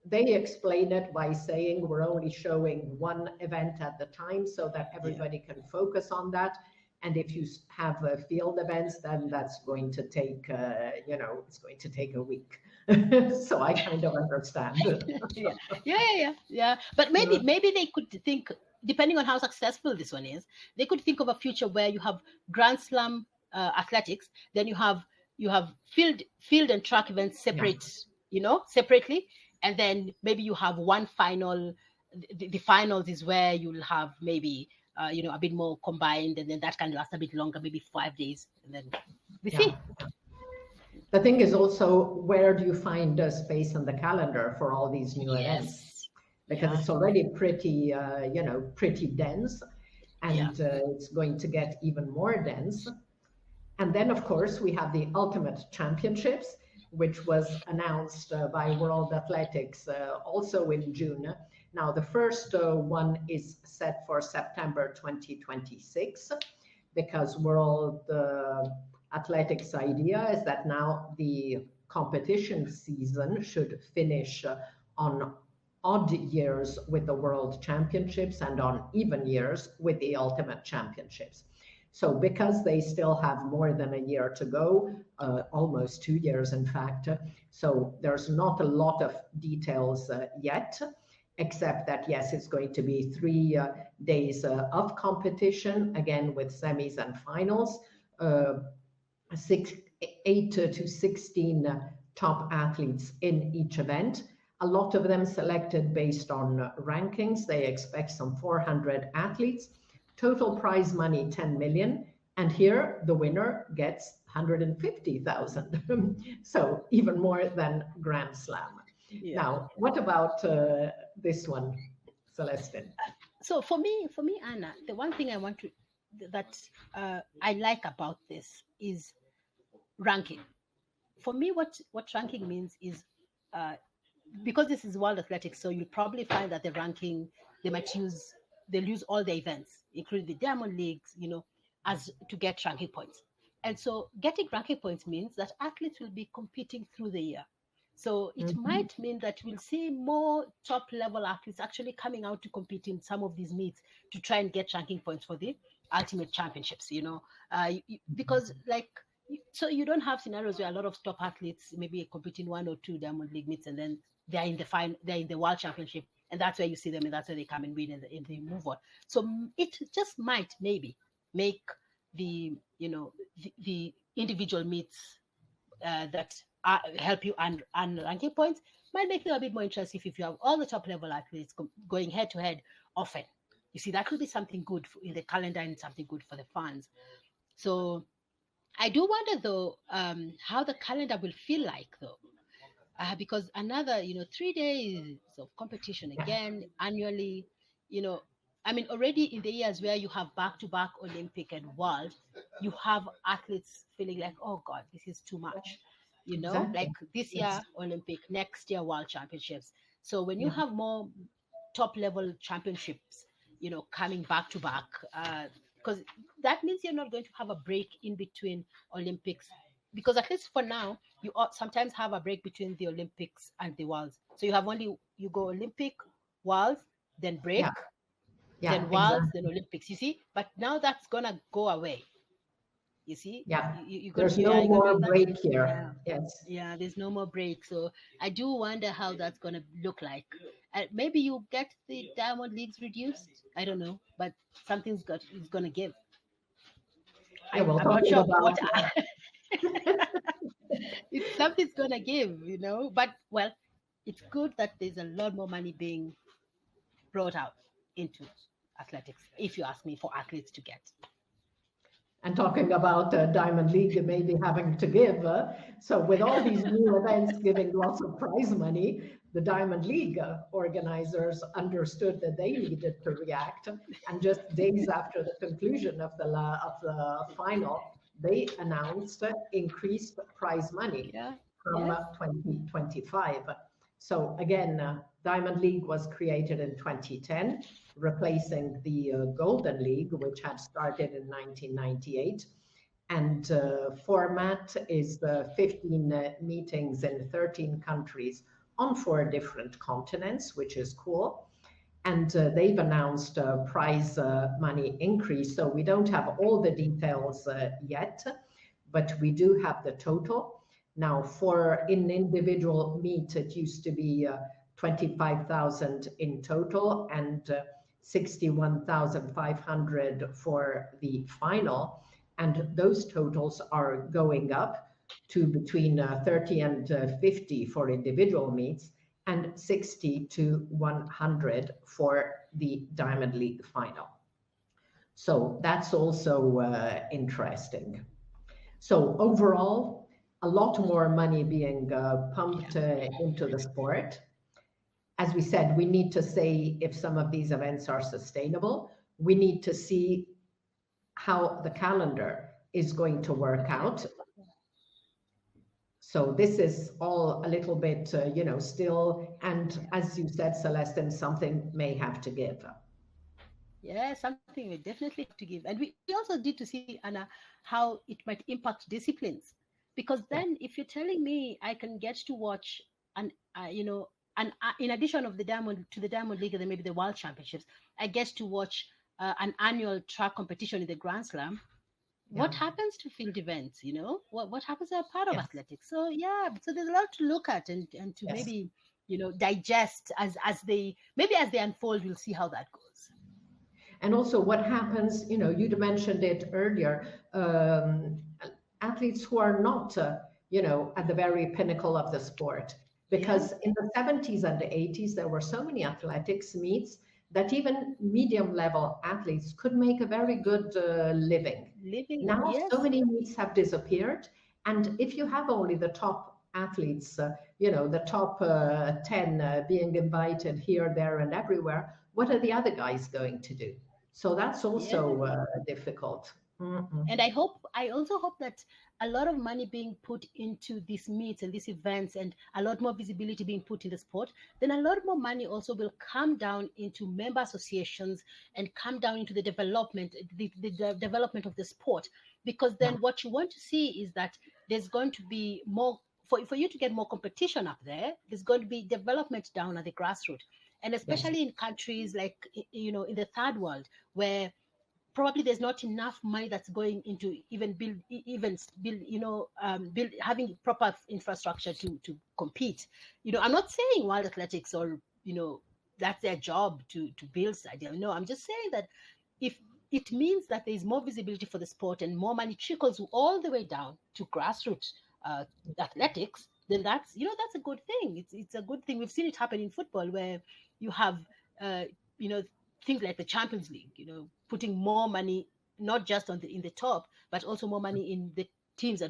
they explain it by saying we're only showing one event at the time, so that everybody can focus on that. And if you have field events, then that's going to take, it's going to take a week. So I kind of understand. Yeah. But maybe they could think, depending on how successful this one is, they could think of a future where you have Grand Slam athletics, then you have field and track events separate, separately, and then maybe you have one final. The finals is where you'll have maybe a bit more combined, and then that can last a bit longer, maybe 5 days, and then we see. The thing is also, where do you find space on the calendar for all these new events? Because it's already pretty, pretty dense, and it's going to get even more dense. And then, of course, we have the Ultimate Championships, which was announced by World Athletics also in June. Now, the first one is set for September 2026, because World Athletics' idea is that now the competition season should finish on odd years with the World Championships and on even years with the Ultimate Championships. So because they still have more than a year to go, almost 2 years in fact, so there's not a lot of details yet, except that yes, it's going to be 3 days of competition, again with semis and finals, 8 to 16 top athletes in each event. A lot of them selected based on rankings. They expect some 400 athletes. Total prize money, 10 million. And here the winner gets 150,000. So even more than Grand Slam. Yeah. Now, what about this one, Celestine? So for me, Anna, the one thing that I like about this is ranking. For me, what ranking means is, because this is World Athletics, so you'll probably find that the ranking, they'll use all the events, including the Diamond Leagues, as to get ranking points. And so getting ranking points means that athletes will be competing through the year. So it might mean that we'll see more top level athletes actually coming out to compete in some of these meets to try and get ranking points for the ultimate championships, because so you don't have scenarios where a lot of top athletes maybe compete in 1 or 2 Diamond League meets and then they're in the World Championship, and that's where you see them and that's where they come and win and they move on. So it just might maybe make the the individual meets that help you earn ranking points might make them a bit more interesting if you have all the top level athletes going head to head often. You see, that could be something good in the calendar and something good for the fans. So I do wonder though how the calendar will feel like though, because another 3 days of competition again annually. I mean, already in the years where you have back-to-back Olympic and World, you have athletes feeling like, oh God, this is too much. Exactly. Like this year Olympic, next year World Championships. So when you have more top-level championships, coming back-to-back, because that means you're not going to have a break in between Olympics. Because at least for now, you sometimes have a break between the Olympics and the Worlds. So you go Olympic, Worlds, then break. Then Worlds, then Olympics, you see? But now that's going to go away, you see? Yeah, there's no more break here. Yes. Yeah, there's no more break. So I do wonder how that's going to look like. Maybe you get the Diamond Leagues reduced. I don't know, but something's going to give. I'm not sure what. Something's going to give, But, well, it's good that there's a lot more money being brought out into athletics, if you ask me, for athletes to get. And talking about Diamond League maybe having to give, so with all these new events giving lots of prize money, the Diamond League organizers understood that they needed to react, and just days after the conclusion of the final, they announced increased prize money from 2025. So again, Diamond League was created in 2010, replacing the Golden League, which had started in 1998. And format is 15 meetings in 13 countries on 4 different continents, which is cool. And they've announced a prize money increase. So we don't have all the details yet, but we do have the total. Now, for an individual meet, it used to be 25,000 in total and 61,500 for the final. And those totals are going up to between 30 and 50 for individual meets and 60 to 100 for the Diamond League final. So that's also interesting. So overall, a lot more money being pumped into the sport. As we said, we need to say if some of these events are sustainable. We need to see how the calendar is going to work out. So this is all a little bit, still, and as you said, Celestine, something may have to give. Yeah, something we definitely have to give. And we also need to see, Anna, how it might impact disciplines. Because then if you're telling me I can get to watch in addition of the Diamond League and then maybe the World Championships, I get to watch an annual track competition in the Grand Slam. What happens to field events? What happens as a part of athletics? So so there's a lot to look at and to maybe digest as they unfold. We'll see how that goes. And also what happens, you'd mentioned it earlier, athletes who are not, at the very pinnacle of the sport. Because in the 70s and the 80s, there were so many athletics meets that even medium level athletes could make a very good living. living. Now, Yes. so many meets have disappeared. And if you have only the top athletes, the top 10 being invited here, there, and everywhere, what are the other guys going to do? So that's also Yeah. difficult. Mm-mm. And I also hope that a lot of money being put into these meets and these events, and a lot more visibility being put in the sport, then a lot more money also will come down into member associations and come down into the development, the development of the sport. Because then Yeah. what you want to see is that there's going to be more, for you to get more competition up there, there's going to be development down at the grassroots. And especially in countries like, in the third world, where probably there's not enough money that's going into even build having proper infrastructure to compete. I'm not saying World Athletics or that's their job to build stadium. No, I'm just saying that if it means that there is more visibility for the sport and more money trickles all the way down to grassroots athletics, then that's a good thing. It's a good thing. We've seen it happen in football where you have things like the Champions League, putting more money not just in the top, but also more money in the clubs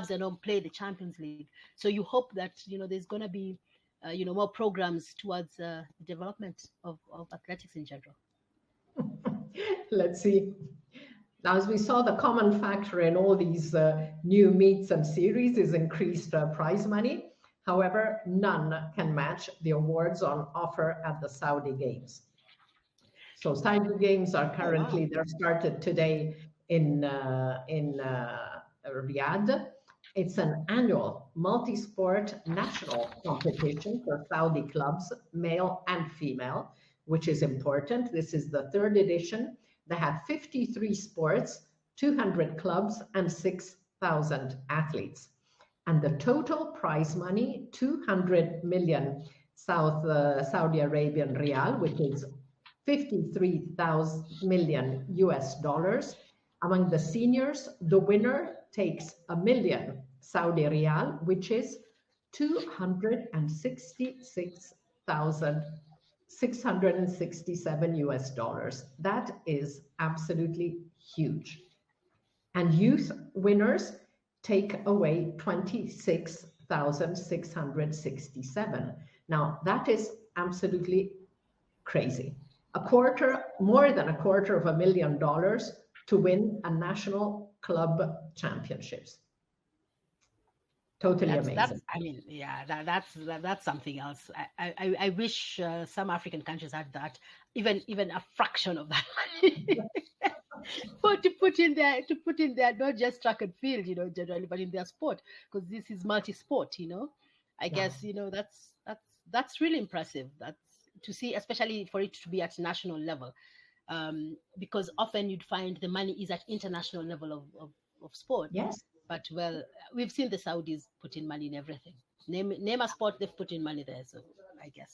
that don't play the Champions League. So you hope that there's going to be more programs towards the development of athletics in general. Let's see. Now, as we saw, the common factor in all these new meets and series is increased prize money. However, none can match the awards on offer at the Saudi Games. So Saudi Games are currently, they're started today in Riyadh. It's an annual multi-sport national competition for Saudi clubs, male and female, which is important. This is the third edition. They have 53 sports, 200 clubs, and 6,000 athletes. And the total prize money, 200 million Saudi Arabian rial, which is 53,000 million US dollars. Among the seniors, the winner takes a million Saudi rial, which is 266,667 US dollars. That is absolutely huge. And youth winners take away 26,667. Now, that is absolutely crazy. More than a quarter of $1,000,000 to win a national club championships. Totally amazing. That's something else. I wish some African countries had that, even a fraction of that money. But to put in there, not just track and field, generally, but in their sport, because this is multi-sport, I guess, that's really impressive. That's to see, especially for it to be at national level, because often you'd find the money is at international level of sport. Yes. But we've seen the Saudis put in money in everything. Name a sport, they've put in money there. So I guess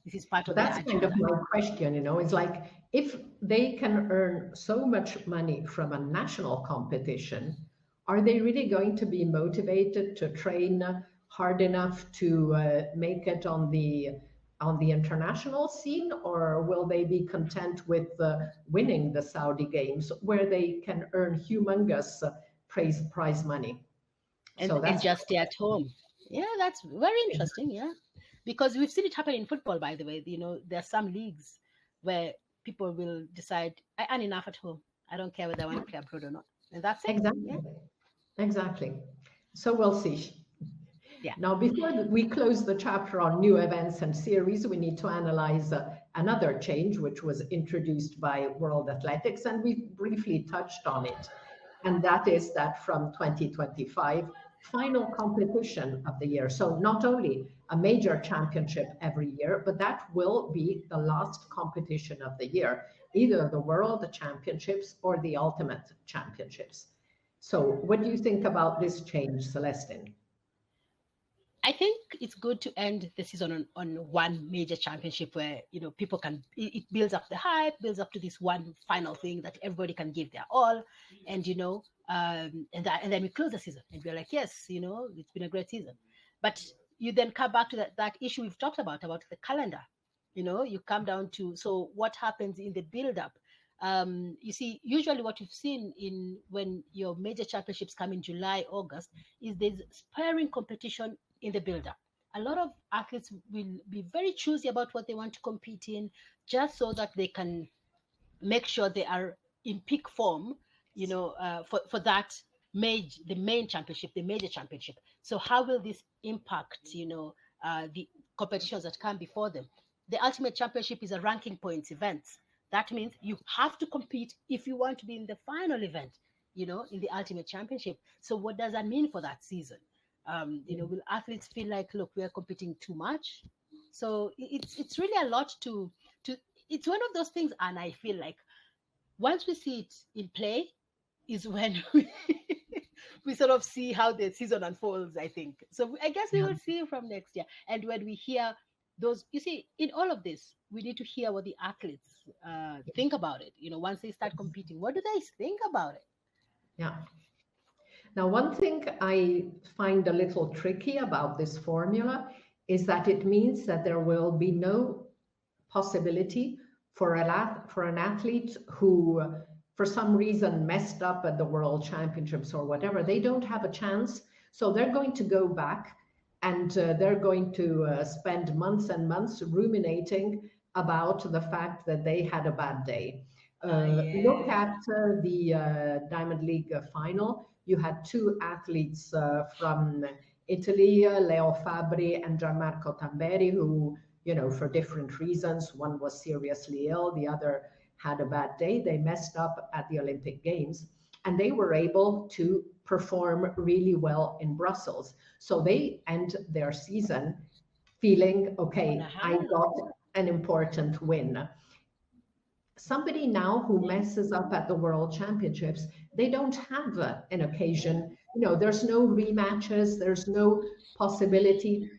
this is part of that's their kind agenda. of my question. It's like if they can earn so much money from a national competition, are they really going to be motivated to train hard enough to make it on the international scene, or will they be content with winning the Saudi Games where they can earn humongous prize money? And just stay at home. Yeah, that's very interesting. Yeah, because we've seen it happen in football, by the way. There are some leagues where people will decide, I earn enough at home. I don't care whether I want to play abroad or not. And that's it. Exactly. So we'll see. Yeah. Now, before we close the chapter on new events and series, we need to analyze another change which was introduced by World Athletics, and we briefly touched on it. And that is that from 2025, final competition of the year. So not only a major championship every year, but that will be the last competition of the year, either the World Championships or the Ultimate Championships. So what do you think about this change, Celestine? I think it's good to end the season on one major championship where, people can, it builds up the hype, builds up to this one final thing that everybody can give their all. And, and then we close the season and we're like, yes, it's been a great season. But you then come back to that issue we've talked about the calendar. You come down to, so what happens in the build up You see, usually what you've seen when your major championships come in July, August, is there's sparring competition in the build-up. A lot of athletes will be very choosy about what they want to compete in, just so that they can make sure they are in peak form, for that the main championship, the major championship. So how will this impact, the competitions that come before them? The ultimate championship is a ranking points event. That means you have to compete if you want to be in the final event, in the ultimate championship. So what does that mean for that season? Will athletes feel like, look, we are competing too much? So it's really a lot to it's one of those things, and I feel like once we see it in play is when we sort of see how the season unfolds, I think. So I guess we will see from next year. And when we hear those, you see, in all of this, we need to hear what the athletes think about it. Once they start competing, what do they think about it? Yeah. Now, one thing I find a little tricky about this formula is that it means that there will be no possibility for an athlete who, for some reason, messed up at the World Championships or whatever. They don't have a chance. So they're going to go back and they're going to spend months and months ruminating about the fact that they had a bad day. Look at the Diamond League final. You had two athletes from Italy, Leo Fabri and Gianmarco Tamberi, who, for different reasons, one was seriously ill, the other had a bad day. They messed up at the Olympic Games, and they were able to perform really well in Brussels. So they end their season feeling, okay, I got an important win. Somebody now who messes up at the World Championships, they don't have an occasion. There's no rematches, there's no possibility,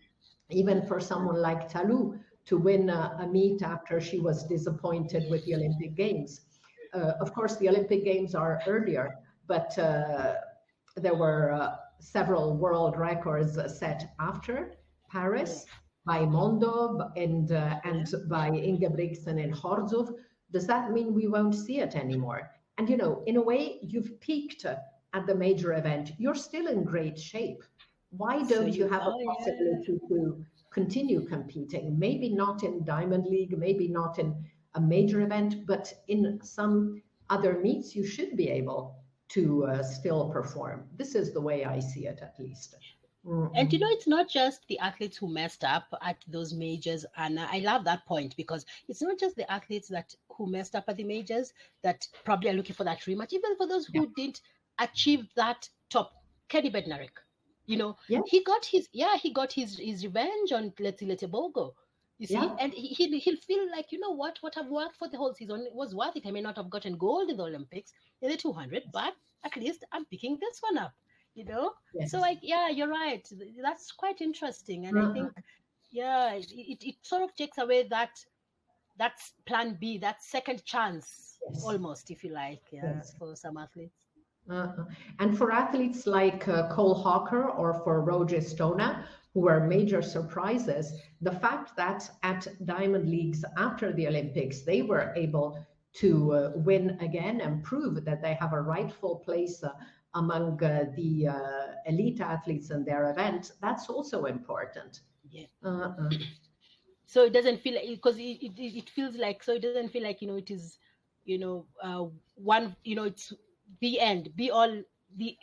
even for someone like Talou, to win a meet after she was disappointed with the Olympic Games. Of course, the Olympic Games are earlier, but there were several world records set after Paris by Mondo and by Ingebrigtsen in Horzów. Does that mean we won't see it anymore? And, in a way, you've peaked at the major event. You're still in great shape. Why don't you have a possibility to continue competing? Maybe not in Diamond League, maybe not in a major event, but in some other meets, you should be able to still perform. This is the way I see it, at least. Mm-hmm. And it's not just the athletes who messed up at those majors, and I love that point, because it's not just the athletes who messed up at the majors that probably are looking for that rematch. Even for those who didn't achieve that top, Kenny Bednarek, he got his revenge on Leti Bogo. You see, and he'll feel like, what I've worked for the whole season, it was worth it. I may not have gotten gold in the Olympics in the 200, but at least I'm picking this one up. Yes. So you're right. That's quite interesting, and I think it sort of takes away that's plan B, that second chance, almost, if you like, for some athletes. And for athletes like Cole Hawker or for Roger Stona, who were major surprises, the fact that at Diamond Leagues after the Olympics they were able to win again and prove that they have a rightful place among the elite athletes in their event, that's also important. So it doesn't feel like, because it feels like, so it doesn't feel like, it is, one, it's the end, be all, the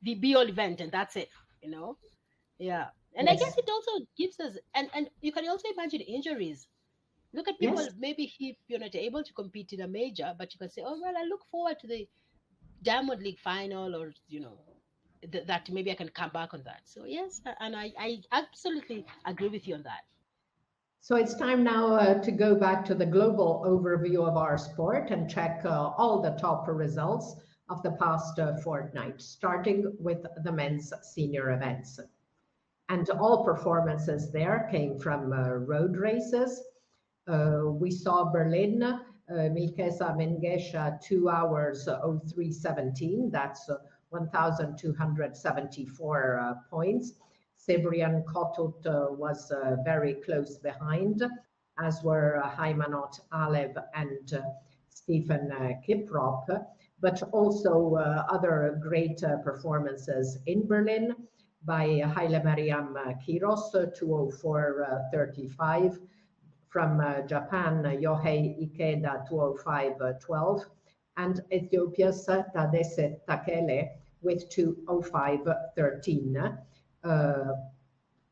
be all event, and that's it, And I guess it also gives us, and you can also imagine injuries. Look at people, maybe if you're not able to compete in a major, but you can say, oh, well, I look forward to the Diamond League final, or that maybe I can come back on that. So yes, and I absolutely agree with you on that. So it's time now to go back to the global overview of our sport and check all the top results of the past fortnight, starting with the men's senior events. And all performances there came from road races. We saw Berlin, Milkesa Mengesha 2 hours 03:17. That's 1,274 points. Sevrian Kotut was very close behind, as were Haymanot Alev and Stephen Kiprop, but also other great performances in Berlin by Haile Mariam Kiros, 204.35. From Japan, Yohei Ikeda, 205.12. And Ethiopia's Tadesse Takele with 205.13.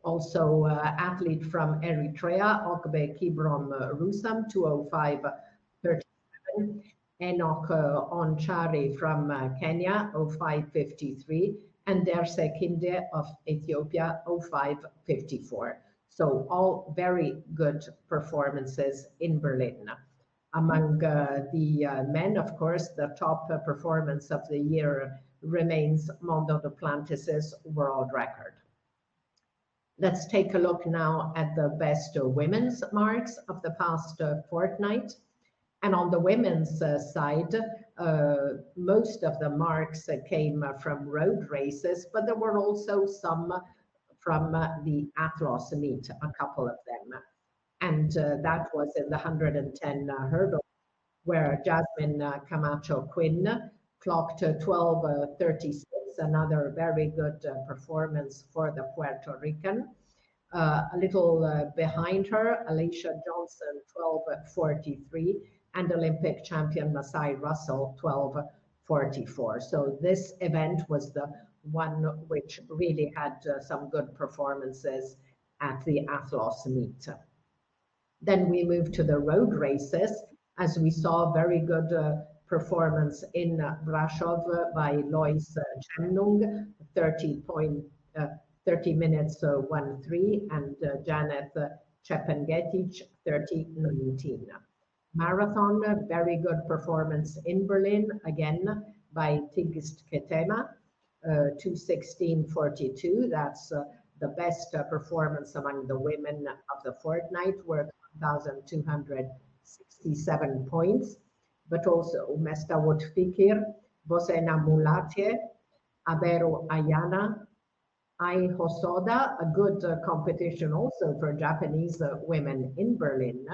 Also, athlete from Eritrea, Okbe Kibrom Rusam, 205.37. Enoch Onchari from Kenya, 05.53. And Derse Kinde of Ethiopia, 05.54. So all very good performances in Berlin. Among the men, of course, the top performance of the year remains Mondo Duplantis' world record. Let's take a look now at the best women's marks of the past fortnight. And on the women's side, most of the marks came from road races, but there were also some from the Athlos meet, a couple of them. And that was in the 110 hurdle, where Jasmine Camacho Quinn clocked 12.36, another very good performance for the Puerto Rican. A little behind her, Alicia Johnson, 12.43, and Olympic champion Masai Russell, 12.44. So this event was the one which really had some good performances at the Athlos meet. Then we moved to the road races, as we saw very good performance in Brasov by Lois Chemnung, 30 minutes 1:3, and Janet Chepengetic, 30:19. Marathon, very good performance in Berlin, again by Tigst Ketema, 2:16.42. That's the best performance among the women of the fortnight, worth 1,267 points. But also Mestawot Fikir, Bosena Mulatie, Abero Ayana, Ai Hosoda, a good competition also for Japanese women in Berlin,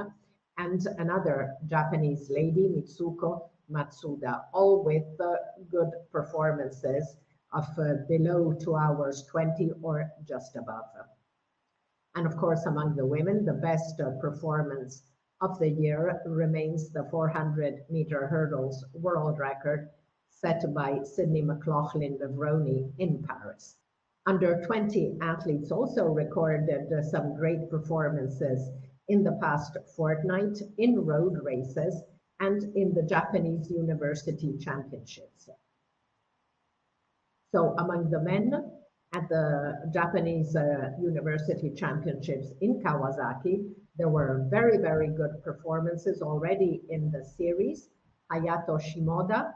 and another Japanese lady, Mitsuko Matsuda, all with good performances of below 2 hours 20 or just above. And of course, among the women, the best performance of the year remains the 400-meter hurdles world record set by Sydney McLaughlin-Levrone in Paris. Under 20 athletes also recorded some great performances in the past fortnight in road races and in the Japanese University Championships. So among the men at the Japanese University Championships in Kawasaki, there were very, very good performances already in the series. Hayato Shimoda,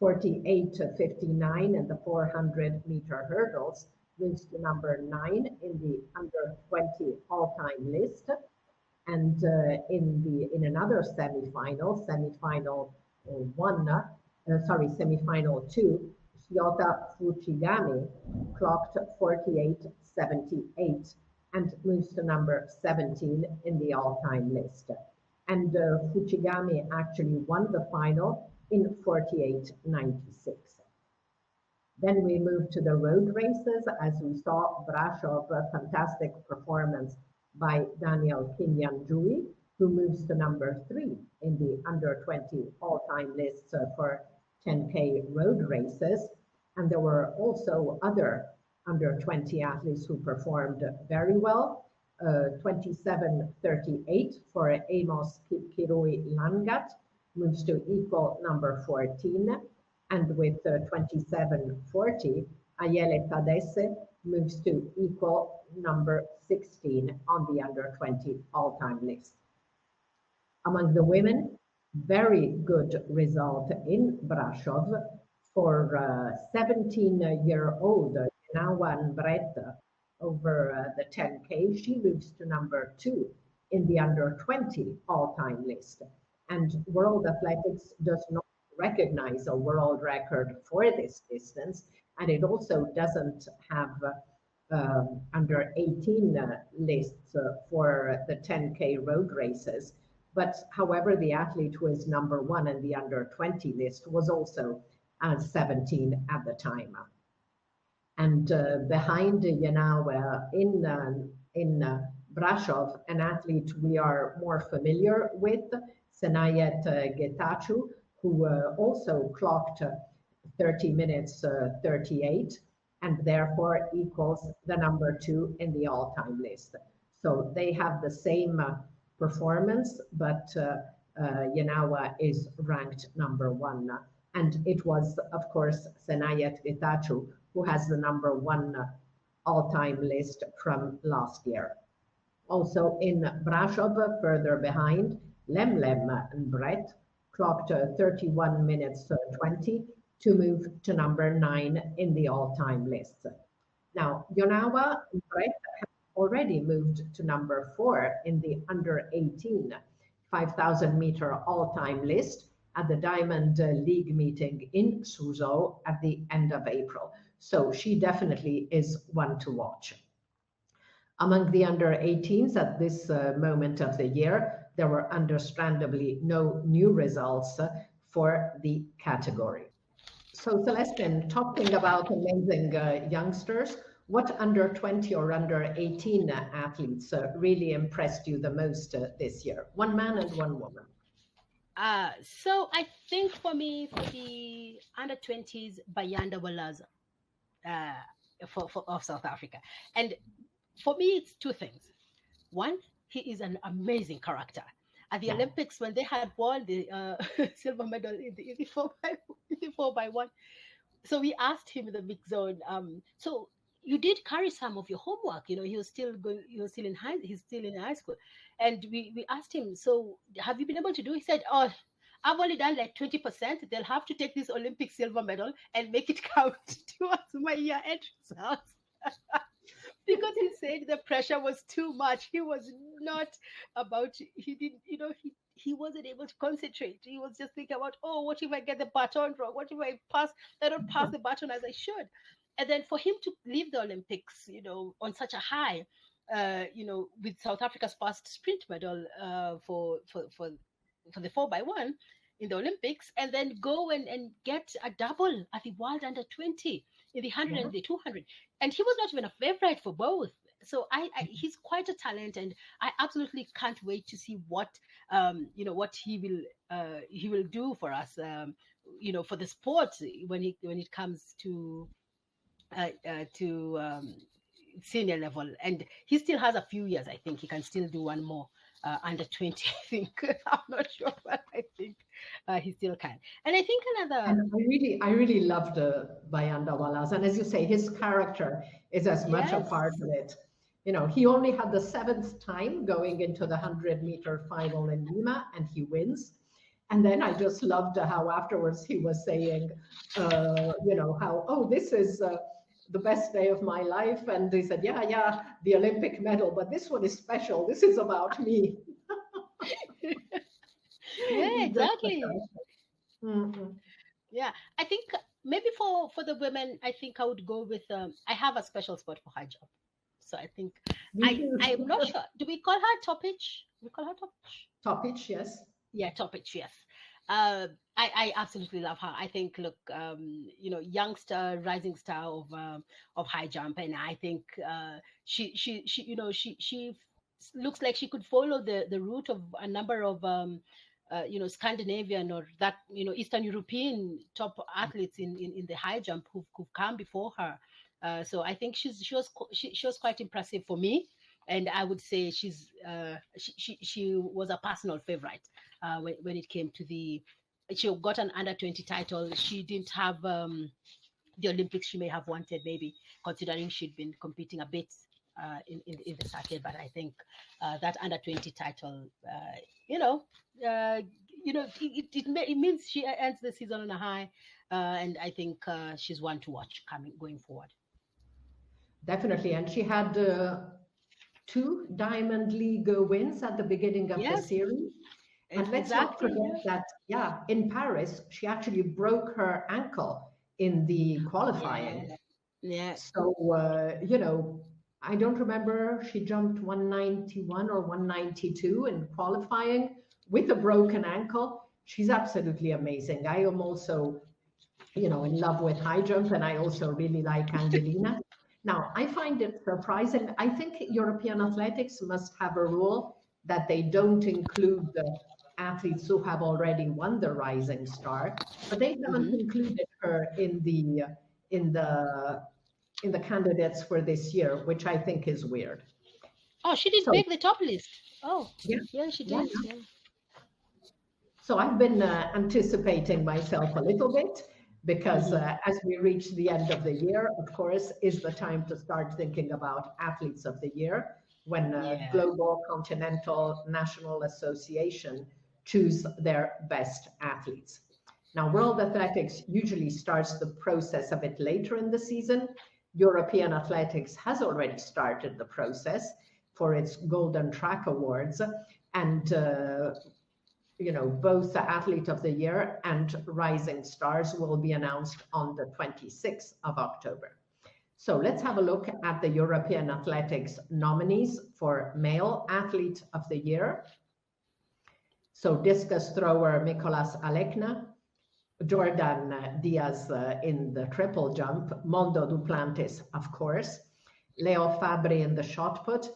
48.59 in the 400-meter hurdles, reached number 9 in the under 20 all-time list. And in another semifinal, semifinal 2, Shiota Fujigami clocked 48.78 and moves to number 17 in the all-time list. And Fujigami actually won the final in 48.96. Then we moved to the road races, as we saw Brasov, a fantastic performance by Daniel Kinyanjui, who moves to number 3 in the under 20 all-time list for 10K road races. And there were also other under 20 athletes who performed very well. 27.38 for Amos Kirui Langat, moves to equal number 14. And with 27.40, Ayele Tadesse moves to equal number 16 on the under 20 all-time list. Among the women, very good result in Brasov for 17-year-old Nawan Brett over the 10K. She moves to number 2 in the under 20 all-time list. And World Athletics does not recognize a world record for this distance, and it also doesn't have under 18 lists for the 10K road races. But however, the athlete who is number one in the under 20 list was also 17 at the time. And behind Yana in Brashov, an athlete we are more familiar with, Senayet Getachew, who also clocked 30 minutes 38, and therefore equals the number two in the all-time list. So they have the same performance, but Yanawa is ranked number one. And it was, of course, Senayet Getachew who has the number one all-time list from last year. Also in Brashov, further behind, Lemlem and Brett clocked 31 minutes 20 to move to number 9 in the all-time list. Now, Yonawa and Brett have already moved to number 4 in the under 18 5,000 meter all-time list at the Diamond League meeting in Suzhou at the end of April. So she definitely is one to watch. Among the under 18s at this moment of the year, there were understandably no new results for the category. So Celestine, talking about amazing youngsters, what under 20 or under 18 athletes really impressed you the most this year? One man and one woman. So I think for me, for the under 20s, Bayanda Walaza of South Africa. And for me, it's two things. One, he is an amazing character. At the Olympics, when they had won the silver medal in the 4x1, so we asked him in the mix zone, so you did carry some of your homework, he was still in high school. And we asked him, so have you been able to do it? He said, oh, I've only done like 20%. They'll have to take this Olympic silver medal and make it count towards my year-end results. Because he said the pressure was too much. He was not about, he wasn't able to concentrate. He was just thinking about, oh, what if I get the baton wrong? What if I don't pass the baton as I should? And then for him to leave the Olympics, on such a high, with South Africa's first sprint medal for the 4x1 in the Olympics, and then go and get a double at the World Under 20 in the 100 and the 200. And he was not even a favorite for both. So he's quite a talent, and I absolutely can't wait to see what he will do for us, for the sport when it comes to senior level. And he still has a few years. I think he can still do one more under 20. I think I'm not sure, but I think he still can. And I think another. And I really loved Bayanda Wallace, and as you say, his character is as much a part of it. He only had the 7th time going into the 100-meter final in Lima, and he wins. And then I just loved how afterwards he was saying, how, this is the best day of my life. And they said, yeah, the Olympic medal, but this one is special. This is about me. Yeah, exactly. Mm-hmm. Yeah, I think maybe for the women, I think I would go with, I have a special spot for high jump. So I think, I'm not sure. Do we call her Toppich? We call her Toppich? Toppich, yes. Yeah, Toppich, yes. I absolutely love her. I think, look, youngster, rising star of high jump, and I think she looks like she could follow the route of a number of Scandinavian or that Eastern European top athletes in the high jump who've come before her. So I think she was quite impressive for me. And I would say she was a personal favorite when it came to she got an under 20 title. She didn't have the Olympics she may have wanted, maybe, considering she'd been competing a bit in the circuit. But I think that under 20 title, it means she ends the season on a high, and I think she's one to watch going forward. Definitely, and she had 2 Diamond League wins at the beginning of the series. And let's not forget that, in Paris, she actually broke her ankle in the qualifying. Yeah. So, I don't remember, she jumped 191 or 192 in qualifying, with a broken ankle. She's absolutely amazing. I am also, in love with high jump, and I also really like Angelina. Now, I find it surprising. I think European athletics must have a rule that they don't include the athletes who have already won the Rising Star, but they haven't included her in the candidates for this year, which I think is weird. Oh, she didn't make the top list. Oh, yeah, she did. Yeah. So I've been anticipating myself a little bit because as we reach the end of the year, of course, is the time to start thinking about athletes of the year when global, continental, national association choose their best athletes. Now, World Athletics usually starts the process a bit later in the season. European Athletics has already started the process for its Golden Track Awards, and both the Athlete of the Year and Rising Stars will be announced on the 26th of October. So let's have a look at the European Athletics nominees for Male Athlete of the Year. So discus thrower Nicolas Alekna, Jordan Diaz in the triple jump, Mondo Duplantis, of course, Leo Fabry in the shot put,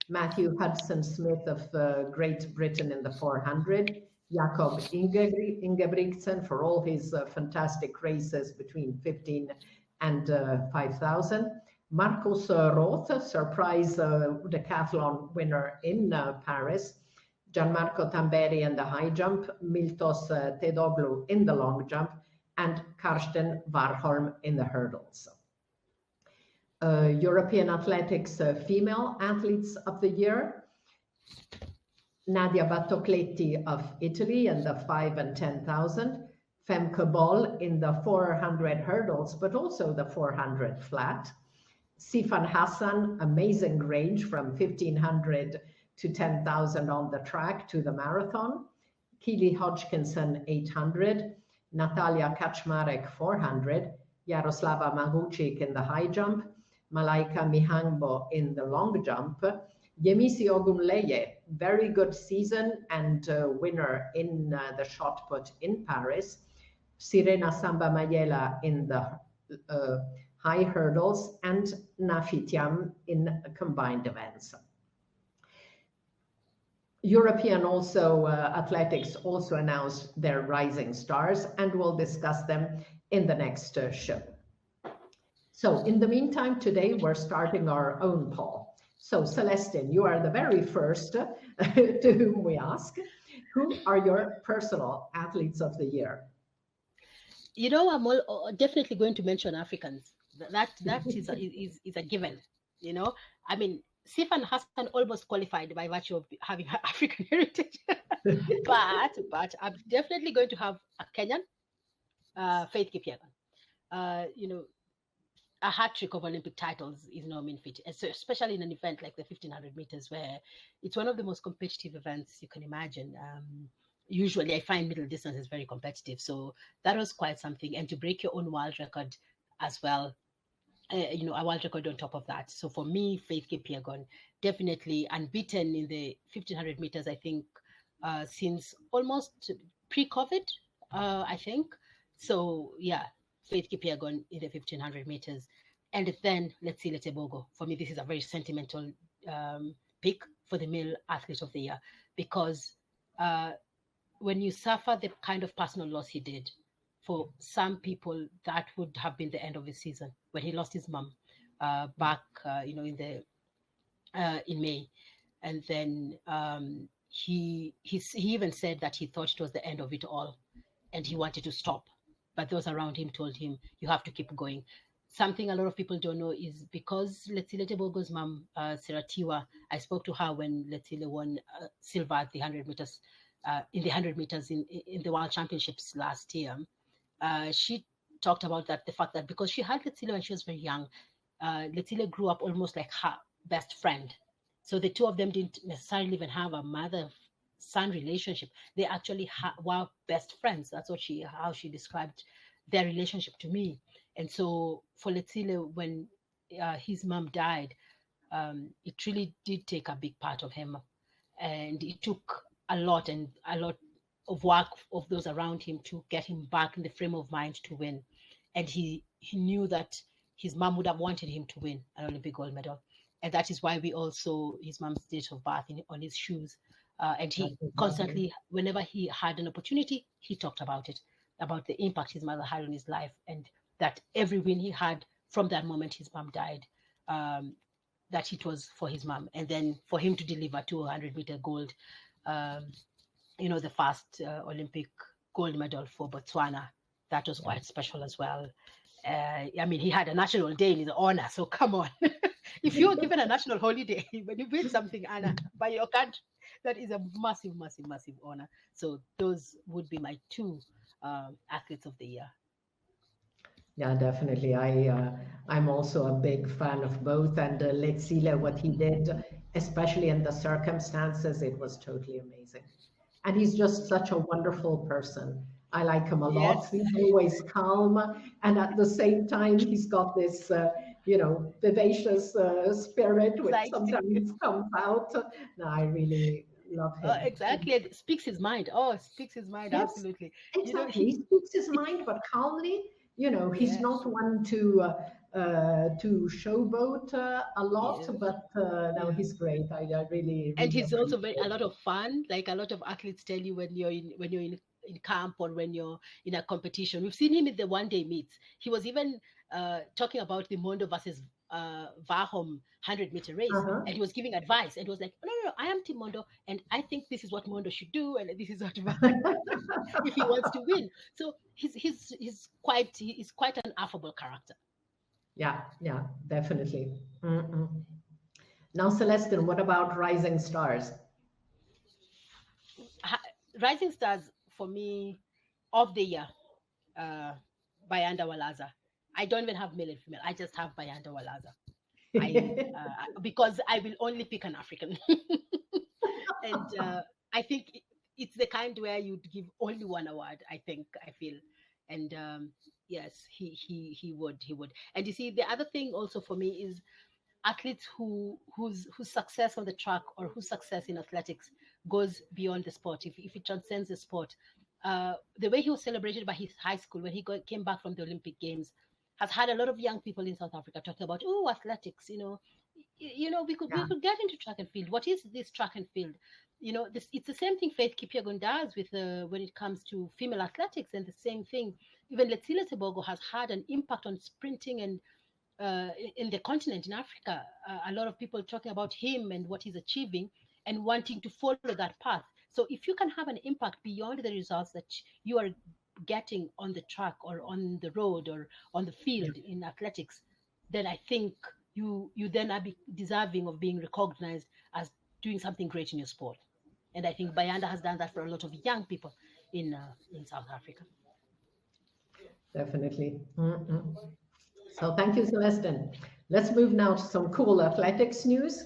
Matthew Hudson-Smith of Great Britain in the 400, Jakob Ingebrigtsen for all his fantastic races between 15 and 5,000. Marcus Roth, surprise decathlon winner in Paris. Gianmarco Tamberi in the high jump, Miltos Tedoglu in the long jump, and Karsten Warholm in the hurdles. European Athletics Female Athletes of the Year. Nadia Battocletti of Italy in the 5 and 10,000, Femke Bol in the 400 hurdles, but also the 400 flat. Sifan Hassan, amazing range from 1,500 to 10,000 on the track to the marathon. Keely Hodgkinson, 800, Natalia Kaczmarek, 400, Yaroslava Mahuchik in the high jump, Malaika Mihangbo in the long jump, Yemisi Ogunleye, very good season and winner in the shot put in Paris. Sirena Samba Mayela in the high hurdles, and Nafi Thiam in combined events. European athletics also announced their rising stars, and we'll discuss them in the next show. So in the meantime, today we're starting our own poll. So Celestine, you are the very first to whom we ask. Who are your personal athletes of the year? I'm definitely going to mention Africans. That is a given. I mean, Sifan Hassan almost qualified by virtue of having African heritage, but I'm definitely going to have a Kenyan, Faith Kipyegon. A hat trick of Olympic titles is no mean feat, especially in an event like the 1,500 meters, where it's one of the most competitive events you can imagine. Usually, I find middle distance is very competitive, so that was quite something. And to break your own world record as well, a world record on top of that. So for me, Faith Kipyegon, definitely unbeaten in the 1,500 meters, I think, since almost pre-COVID, I think. So, yeah. Faith Kipyegon in the 1,500 meters. And then Letsile Tebogo. For me, this is a very sentimental pick for the male athlete of the year, because when you suffer the kind of personal loss he did, for some people, that would have been the end of his season, when he lost his mom back, in May. And then he even said that he thought it was the end of it all, and he wanted to stop. But those around him told him, you have to keep going. Something a lot of people don't know is because Letsile Tebogo's mom, Sarah Tiwa, I spoke to her when Letsile won silver at the 100 meters, in the 100 meters in the World Championships last year. She talked about the fact that because she had Letsile when she was very young, Letsile grew up almost like her best friend. So the two of them didn't necessarily even have a mother-son relationship. They actually were best friends. That's how she described their relationship to me. And so for Letsile, when his mom died, it really did take a big part of him. And it took a lot of work of those around him to get him back in the frame of mind to win. And he knew that his mom would have wanted him to win an Olympic gold medal. And that is why we also his mom's date of birth on his shoes. And he constantly, whenever he had an opportunity, he talked about it, about the impact his mother had on his life, and that every win he had from that moment his mom died, that it was for his mom. And then for him to deliver 200-meter gold, the first Olympic gold medal for Botswana, that was quite special as well. He had a national day in his honor, so come on. If you're given a national holiday when you win something, Anna, by your country, that is a massive, massive, massive honor. So those would be my two athletes of the year. Yeah, definitely. I'm also a big fan of both. And Letsile, what he did, especially in the circumstances, it was totally amazing. And he's just such a wonderful person. I like him a lot. Yes. He's always calm, and at the same time, he's got this, vivacious spirit, which sometimes comes out. No, I really love him. Exactly, it speaks his mind. Speaks his mind. Yes, absolutely. Exactly, he speaks his mind, but calmly. He's not one to showboat a lot, but no, he's great. I really and he's also a lot of fun. Like a lot of athletes tell you when you're in camp or when you're in a competition. We've seen him in the one-day meets. He was even talking about the Mondo versus Vahom 100-meter race, and he was giving advice, and he was like, no, I am Team Mondo, and I think this is what Mondo should do, and this is what if he wants to win. So he's quite an affable character. Yeah, definitely. Now, Celestine, what about Rising Stars? Rising Stars for me of the year, Bayanda Walaza. I don't even have male and female. I just have Bayanda Walaza. Because I will only pick an African. And I think it's the kind where you'd give only one award, I feel. And yes, he would. And you see, the other thing also for me is athletes whose success on the track or whose success in athletics goes beyond the sport, if it transcends the sport. The way he was celebrated by his high school when he came back from the Olympic Games has had a lot of young people in South Africa talking about, athletics, we could get into track and field. What is this track and field? It's the same thing Faith Kipyegon does with when it comes to female athletics, and the same thing. Even Letsile Tebogo has had an impact on sprinting and in the continent, in Africa. A lot of people talking about him and what he's achieving and wanting to follow that path. So if you can have an impact beyond the results that you are getting on the track or on the road or on the field in athletics, then I think you then are deserving of being recognized as doing something great in your sport. And I think Bayanda has done that for a lot of young people in South Africa. Definitely. So thank you, Celestine. Let's move now to some cool athletics news.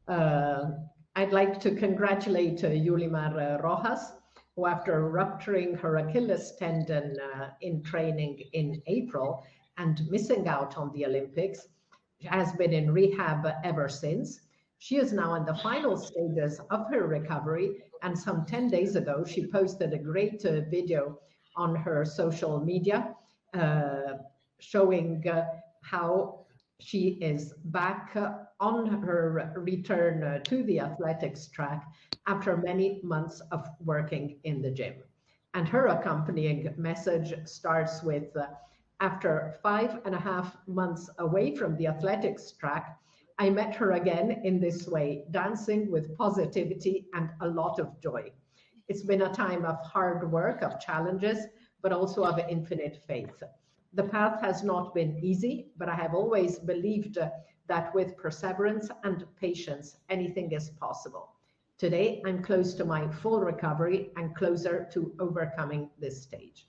I'd like to congratulate Yulimar Rojas, who, after rupturing her Achilles tendon in training in April and missing out on the Olympics, has been in rehab ever since. She is now in the final stages of her recovery, and some 10 days ago, she posted a great video on her social media showing how she is back on her return to the athletics track after many months of working in the gym. And her accompanying message starts with, after 5.5 months away from the athletics track, I met her again in this way, dancing with positivity and a lot of joy. It's been a time of hard work, of challenges, but also of infinite faith. The path has not been easy, but I have always believed that with perseverance and patience, anything is possible. Today, I'm close to my full recovery and closer to overcoming this stage.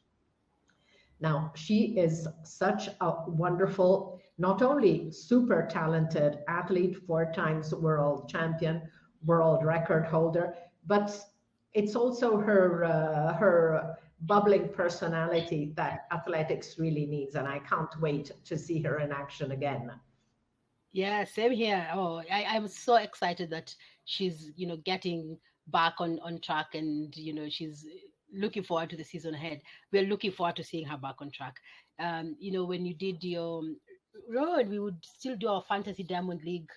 Now, she is such a wonderful, not only super talented athlete, 4 times world champion, world record holder, but it's also her bubbling personality that athletics really needs, and I can't wait to see her in action again. Yeah, same here. I'm so excited that she's getting back on track, and she's looking forward to the season ahead. We're looking forward to seeing her back on track. When you did your road, we would still do our Fantasy Diamond League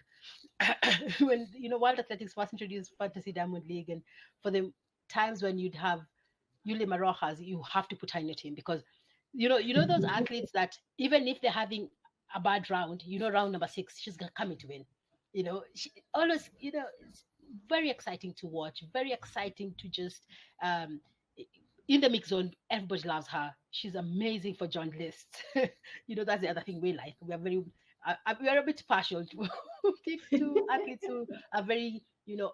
when World Athletics first introduced Fantasy Diamond League, and for the times when you'd have Yulima Rojas, you have to put her in your team, because those athletes that even if they're having a bad round, round number 6, she's gonna come in to win. She always, it's very exciting to watch, very exciting to just in the mix zone. Everybody loves her. She's amazing for journalists. That's the other thing we like. We are we are a bit partial to athletes who are very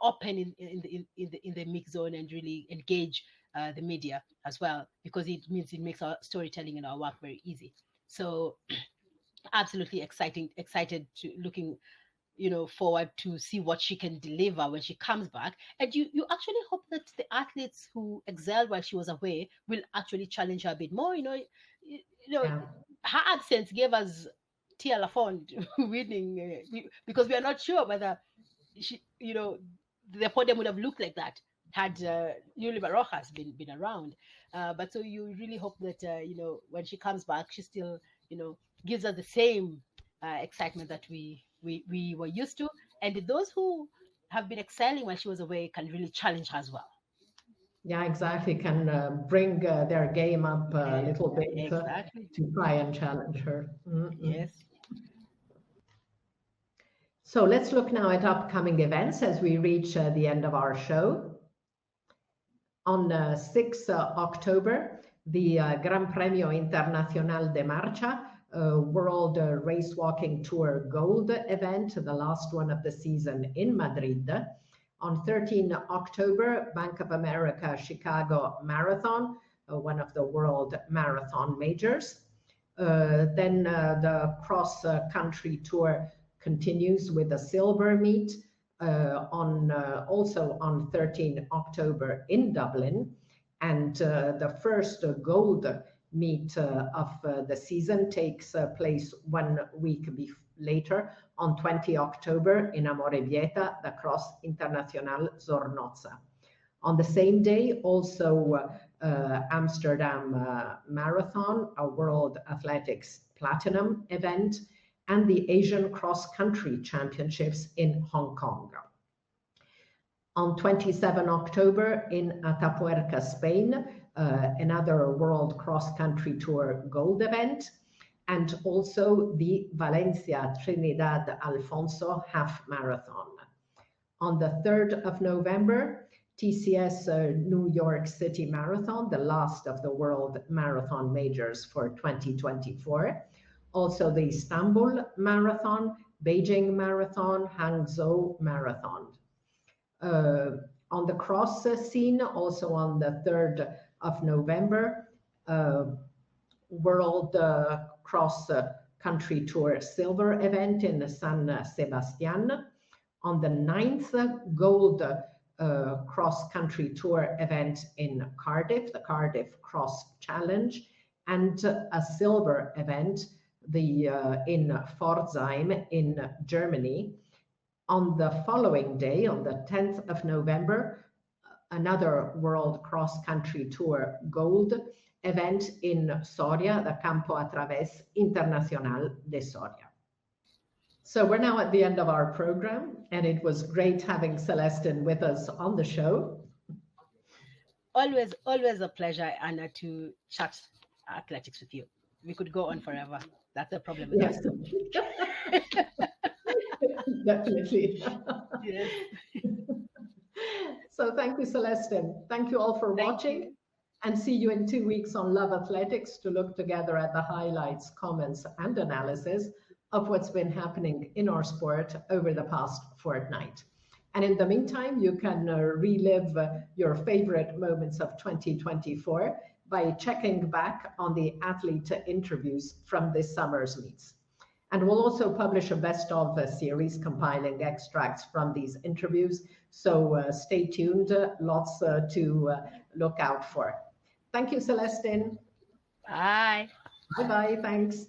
open in the mix zone and really engage the media as well, because it makes our storytelling and our work very easy. So absolutely excited to looking forward to see what she can deliver when she comes back. And you actually hope that the athletes who excelled while she was away will actually challenge her a bit more. Her absence gave us Tia Lafond winning because we are not sure whether she, the podium would have looked like that had Yulima Rojas been around. But so you really hope that when she comes back, she still gives us the same excitement that we were used to, and those who have been excelling while she was away can really challenge her as well. Yeah, exactly. Can bring their game up a little bit to try and challenge her. Mm-hmm. Yes. So let's look now at upcoming events as we reach the end of our show. On 6 October, the Gran Premio Internacional de Marcha, World Race Walking Tour Gold event, the last one of the season in Madrid. On 13 October, Bank of America Chicago Marathon, one of the world marathon majors. Then the cross-country tour continues with a silver meet also on 13 October in Dublin. And the first gold meet of the season takes place 1 week later on 20 October in Amorebieta, the Cross Internacional Zornoza. On the same day, also Amsterdam Marathon, a World Athletics Platinum event, and the Asian Cross Country Championships in Hong Kong. On 27 October in Atapuerca, Spain, another World Cross Country Tour Gold event, and also the Valencia Trinidad Alfonso Half Marathon. On the 3rd of November, TCS New York City Marathon, the last of the World Marathon Majors for 2024. Also the Istanbul Marathon, Beijing Marathon, Hangzhou Marathon. On the cross scene, also on the 3rd of November, World Cross Country Tour Silver event in San Sebastian. On the 9th, Gold Cross Country Tour event in Cardiff, the Cardiff Cross Challenge, and a silver event in Pforzheim in Germany. On the following day, on the 10th of November, another World Cross Country Tour Gold event in Soria, the Campo a Través Internacional de Soria. So we're now at the end of our program, and it was great having Celestine with us on the show. Always a pleasure, Anna, to chat athletics with you. We could go on forever. That's the problem with us. Definitely. Yes. So thank you, Celestine. Thank you all for watching, and see you in 2 weeks on Love Athletics to look together at the highlights, comments, and analysis of what's been happening in our sport over the past fortnight. And in the meantime, you can relive your favorite moments of 2024 by checking back on the athlete interviews from this summer's meets. And we'll also publish a best of series compiling extracts from these interviews. So stay tuned, lots to look out for. Thank you, Celestine. Bye. Bye-bye, thanks.